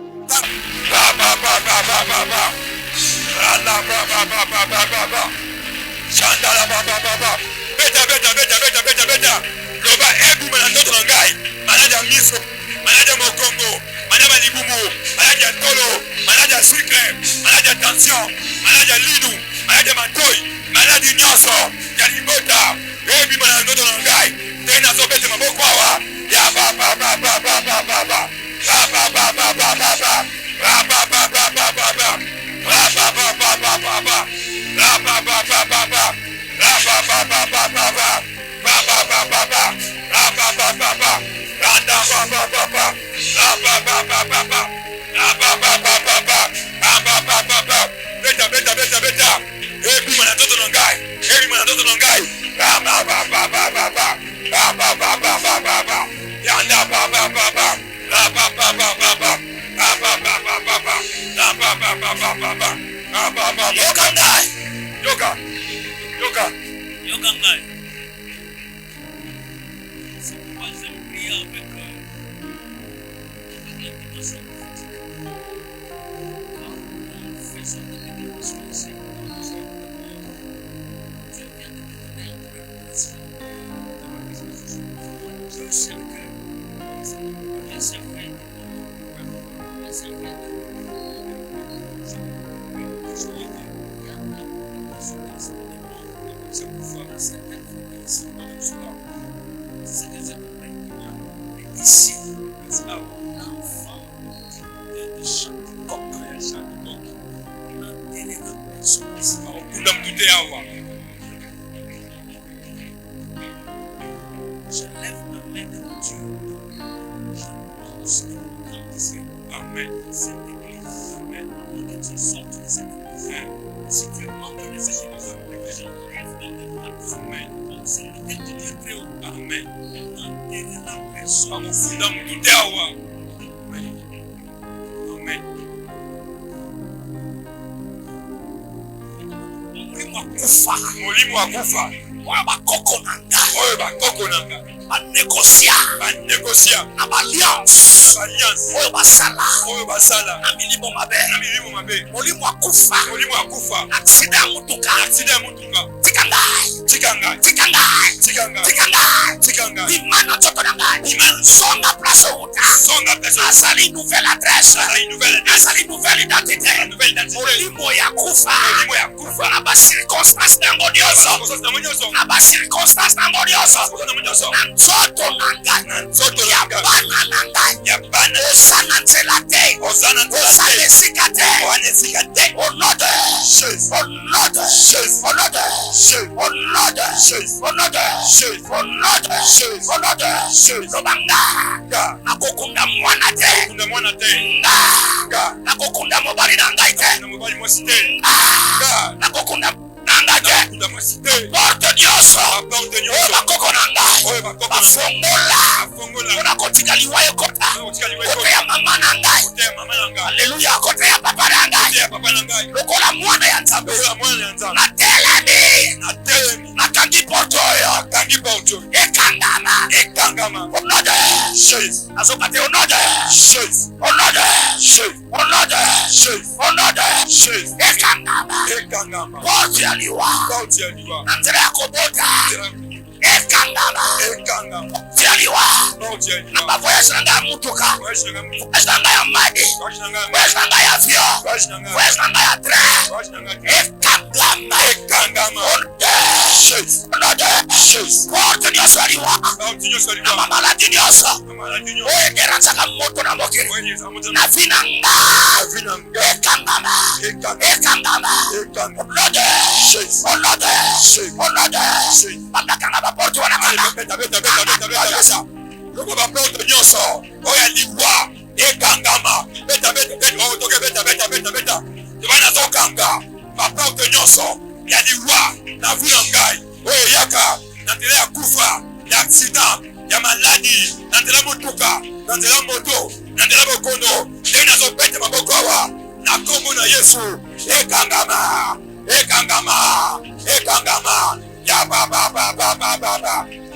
Ba ba ba ba ba ba ba. Ala ba ba ba ba ba ba ba. Chandala ba ba ba ba. Beta beta beta beta beta beta. Loba epima na nzoto na ngai. Manaja miso, manaja mokongo, manaja libumu, manaja tolo, manaja sucre, manaja tension, manaja lidu, manaja matoi, manaja nyoso, ya libota. Epima na nzoto na ngai. Tena sobete maboko hawa. Ya ba ba ba ba ba ba ba ba. Ba ba ba ba ba ba ba. Ba ba ba ba ba ba ba. Ba ba ba ba ba ba ba. Ba ba ba ba ba ba. Ba ba ba ba ba ba ba. Ba ba ba ba ba. Ba ba ba ba ba. Randa ba ba ba ba. Ba ba ba ba ba ba. Ba ba ba ba ba ba. Ba ba ba ba ba. Beta beta beta beta. Ebi mana toto nongai. Ebi mana toto nongai. Ba ba ba ba ba ba ba. Ba ba ba ba ba ba ba. Yanda ba ba ba ba. Ba ba ba ba ba ba. Ba ba ba ba ba ba. Ba ba ba ba ba ba ba. Ba ba ba. Yoga ngai. Yoga. Yoga. Yoga ngai. C'est pourquoi j'aime prier avec l'invitation prophétique. Quand nous faisons des déclarations ici, Dieu vient de nous donner une révélation. Dieu sait que Dieu sait que dans certaines faiblesses. C'est ce que je me prie. Ici, l'enfant de chaque coq, on a enterré la personne ici. Je lève ma main devant Dieu. J'annonce que le grand ciel. Amen. Cette église. Amen. Que tu sortes de cette église. Si tu es membre de cette église, je lève ma main devant Dieu. Amen. Comme c'est le terme de Dieu très haut. Amen. Enterrer la personne. Amen. Amen. Molimo akufa. Oyo bakoko nanga. Banegosia. Na alliance. Oyo basala. Na milimo mabe. Molimo akufa. Accident ya mutuka. Tikanga. Imana toto nanga. Songa place uta. Azali nouvelle adresse. Azali nouvelle identité. Molimo ya kufa. Na ba circonstance nango nyonso. Na ba circonstance nango nyonso. Na nzoto nanga. Ya bana nanga. Osana nzela te. Osana esika te. Au nom de Jésus. Lobanga. Nakokunda mwana te. Nakokunda mobali nangai te. Nakokunda nanga te. Porte nyonso. Oyo bakoko nangai. Bafongola. Mpona kotika liwa ekota. Kote ya mama nangai. Alleluya. Kote ya papa nangai. Lokola mwana ya Nzambe. Natelemi. Nakangi porte oyo. Ekangama. Au nom de Jésus. Azokate au nom de Jésus. Au nom de Jésus. Ekangama. Porte ya liwa. Na nzela ya kobota. Ekangama. Porte ya liwa. Na bavoyage nanga ya mutuka. Voyage nanga ya madi. Voyage nanga ya avion. Voyage nanga ya train. Ekangama. Au nom de Jésus. Porte nyonso ya liwa. Na mamaladi nyonso. Oyo eranzaka moto na mokili. Na vi na nga. Ekangama. Au nom de Jésus. Bandakanga baporte wana kanga. Loko baporte nyonso. Oyo liwa. Ekangama. Beta. Tebana tokanga. Baporte nyonso. Ya liwa. Na vi na ngai. Oyo yaka. Na nzela ya kufa. Ya accident. Ya maladi. Na nzela motuka. Na nzela moto. Na nzela bokono. Ndenge nazobeta maboko awa. Na kombo na Yesu. Ekangama. Ya baba.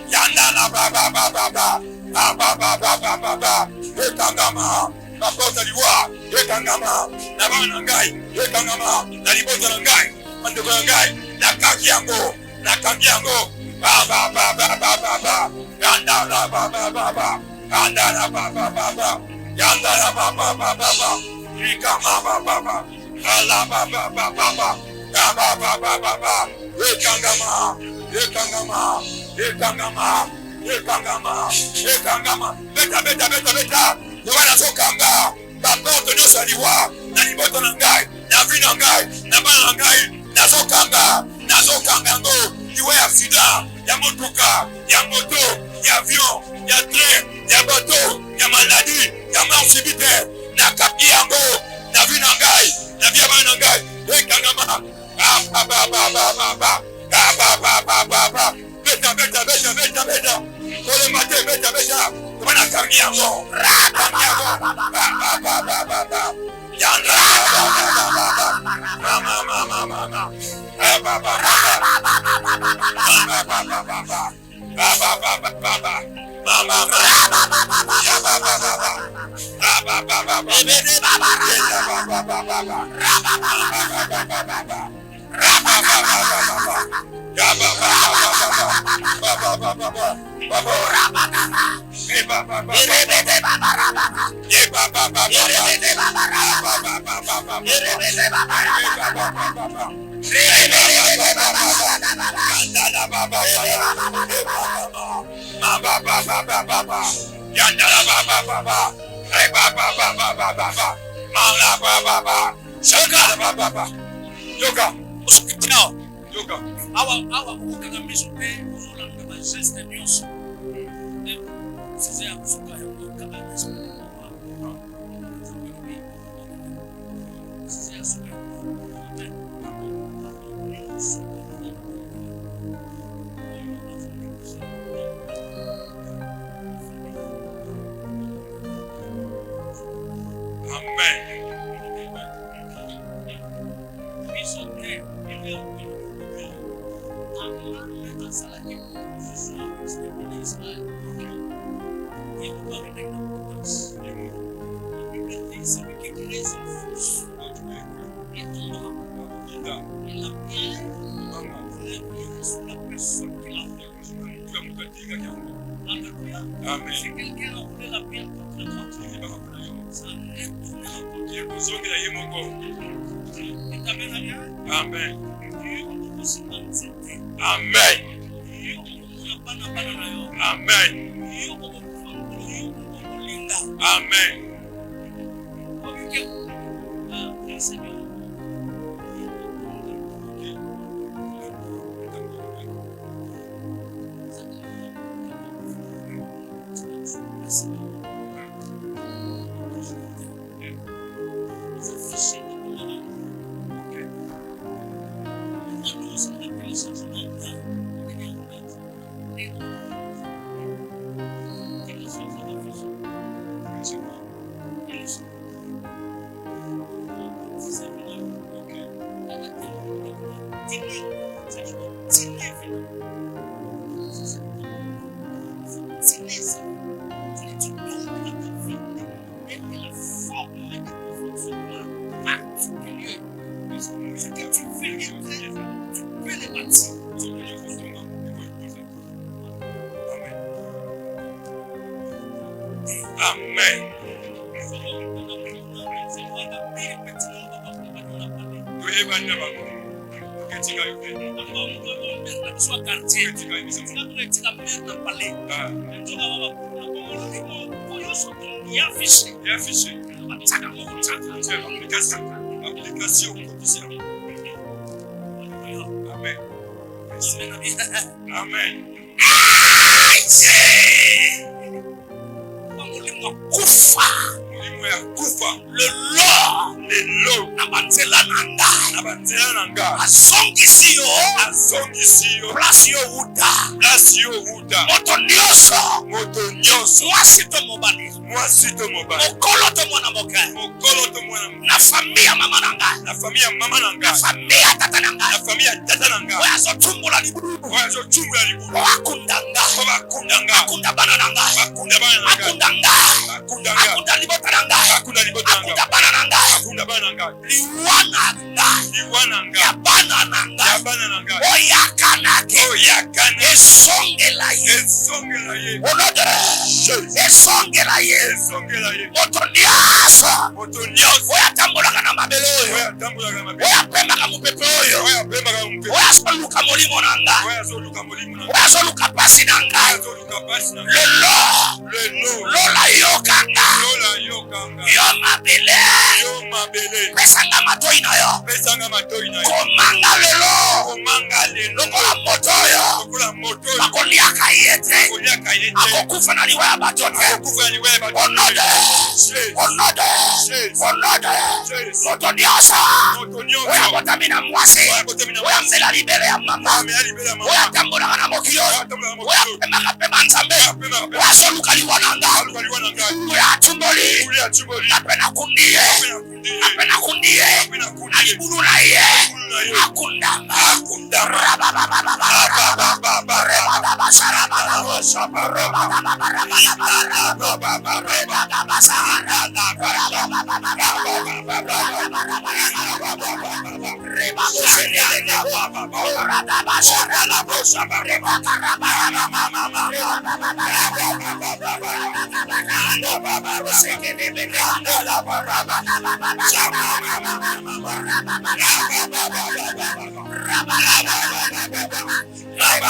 Ya nana baba. Ekangama. Na porte liwa. Ekangama. Na bana ngai. Ekangama. Na libota na ngai. Mandeko na ngai. Na kangi yango. Baba. Yandala baba. Ikama baba. Ala baba. Ekangama. Beta. Ywana sokanga. Baporte nyonso ya liwa. Na libota na ngai. Na vi na ngai. Na bana na ngai. Nazokanga yango. Liwa ya accident. Ya motuka. Ya moto. Ya avion. Ya train. Ya bateau. Ya maladie. Ya mort subite. Na kapi yango. Na vi na ngai. Na vi ya bana na ngai. Ekangama. Beta. Kole mate beta. Kumana kangi yango. Raba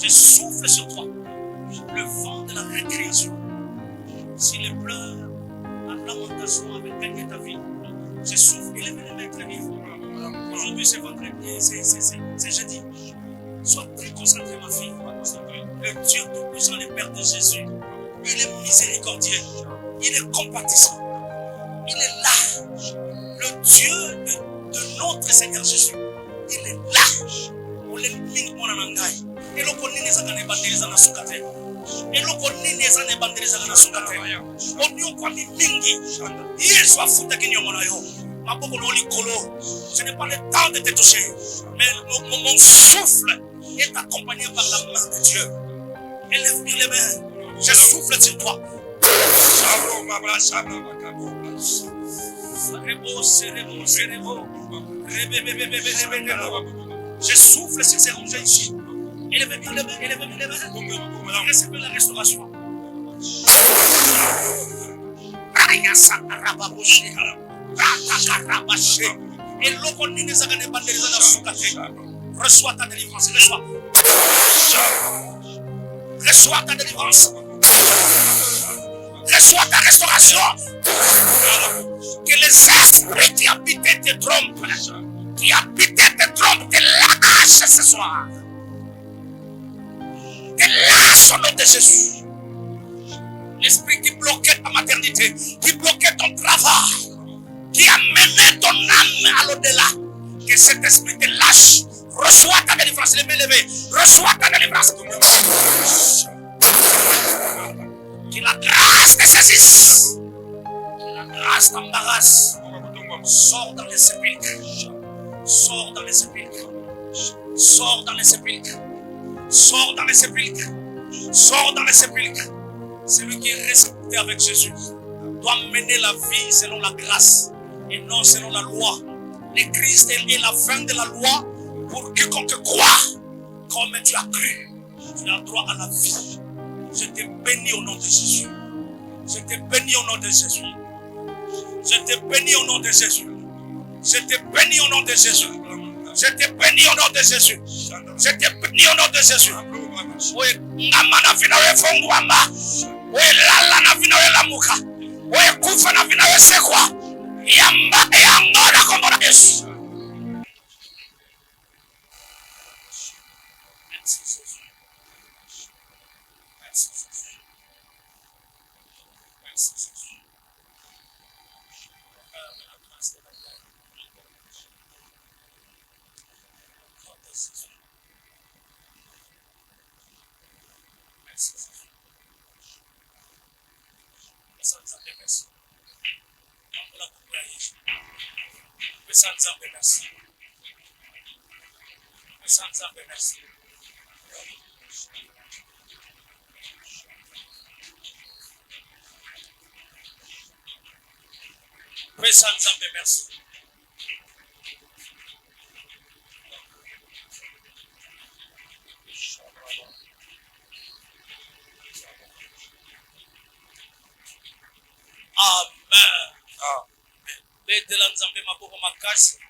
Je souffle sur toi le vent de la récréation. Si les pleurs, la lamentation avait gagné ta vie, je souffle. Élève les mains très bien. Aujourd'hui c'est vendredi, c'est jeudi. Sois très concentré, ma fille. Le Dieu tout-puissant, le Père de Jésus, il est miséricordieux, il est compatissant, il est là. Le Dieu de notre Seigneur Jésus, il est là. On est mingi mwana nangai. Eloko nini ezaka na bandeliza na suka te. Eloko nini ezaka na bandeliza na suka te. Onyo kwa mingi. Yesu afutaki nyongo na yo. Maboko na likolo. Ce n'est pas le temps de te toucher, mais mon souffle est accompagné par la main de Dieu. Élève les mains. Je souffle sur toi. Je souffle sur ces rongés ici. Élevez bien les mains, élevez bien les mains. Recevez la restauration. Reçois ta délivrance, reçois. Reçois ta délivrance. Reçois ta restauration. Que les esprits qui habitaient te trompent, te lâchent. lâche ce soir. Te lâche au nom de Jésus. L'esprit qui bloquait ta maternité, qui bloquait ton travail, qui a mené ton âme à l'au-delà, que cet esprit te lâche. Reçois ta délivrance, les mains levées. Reçois ta délivrance. Que la grâce te saisisse. Que la grâce t'embarrasse. Sors dans les sépulcres. Sors dans les sépulcres. Sors dans les sépulcres. Sors dans les sépulcres. Sors dans les sépulcres. Celui qui est resté avec Jésus doit mener la vie selon la grâce et non selon la loi. Le Christ est la fin de la loi pour quiconque croit comme tu as cru. Tu as droit à la vie. Je te bénis au nom de Jésus. Je te bénis au nom de Jésus. Je te bénis au nom de Jésus. Je te bénis au nom de Jésus. Je te bénis au nom de Jésus. Je te bénis au nom de Jésus. We ngama na vina we fongwamba. We lala na vina we lamuka. We kufa na vina we sekwa. Yamba yangona kombona Yesu. Amen. Betela nzambe maboko makasi.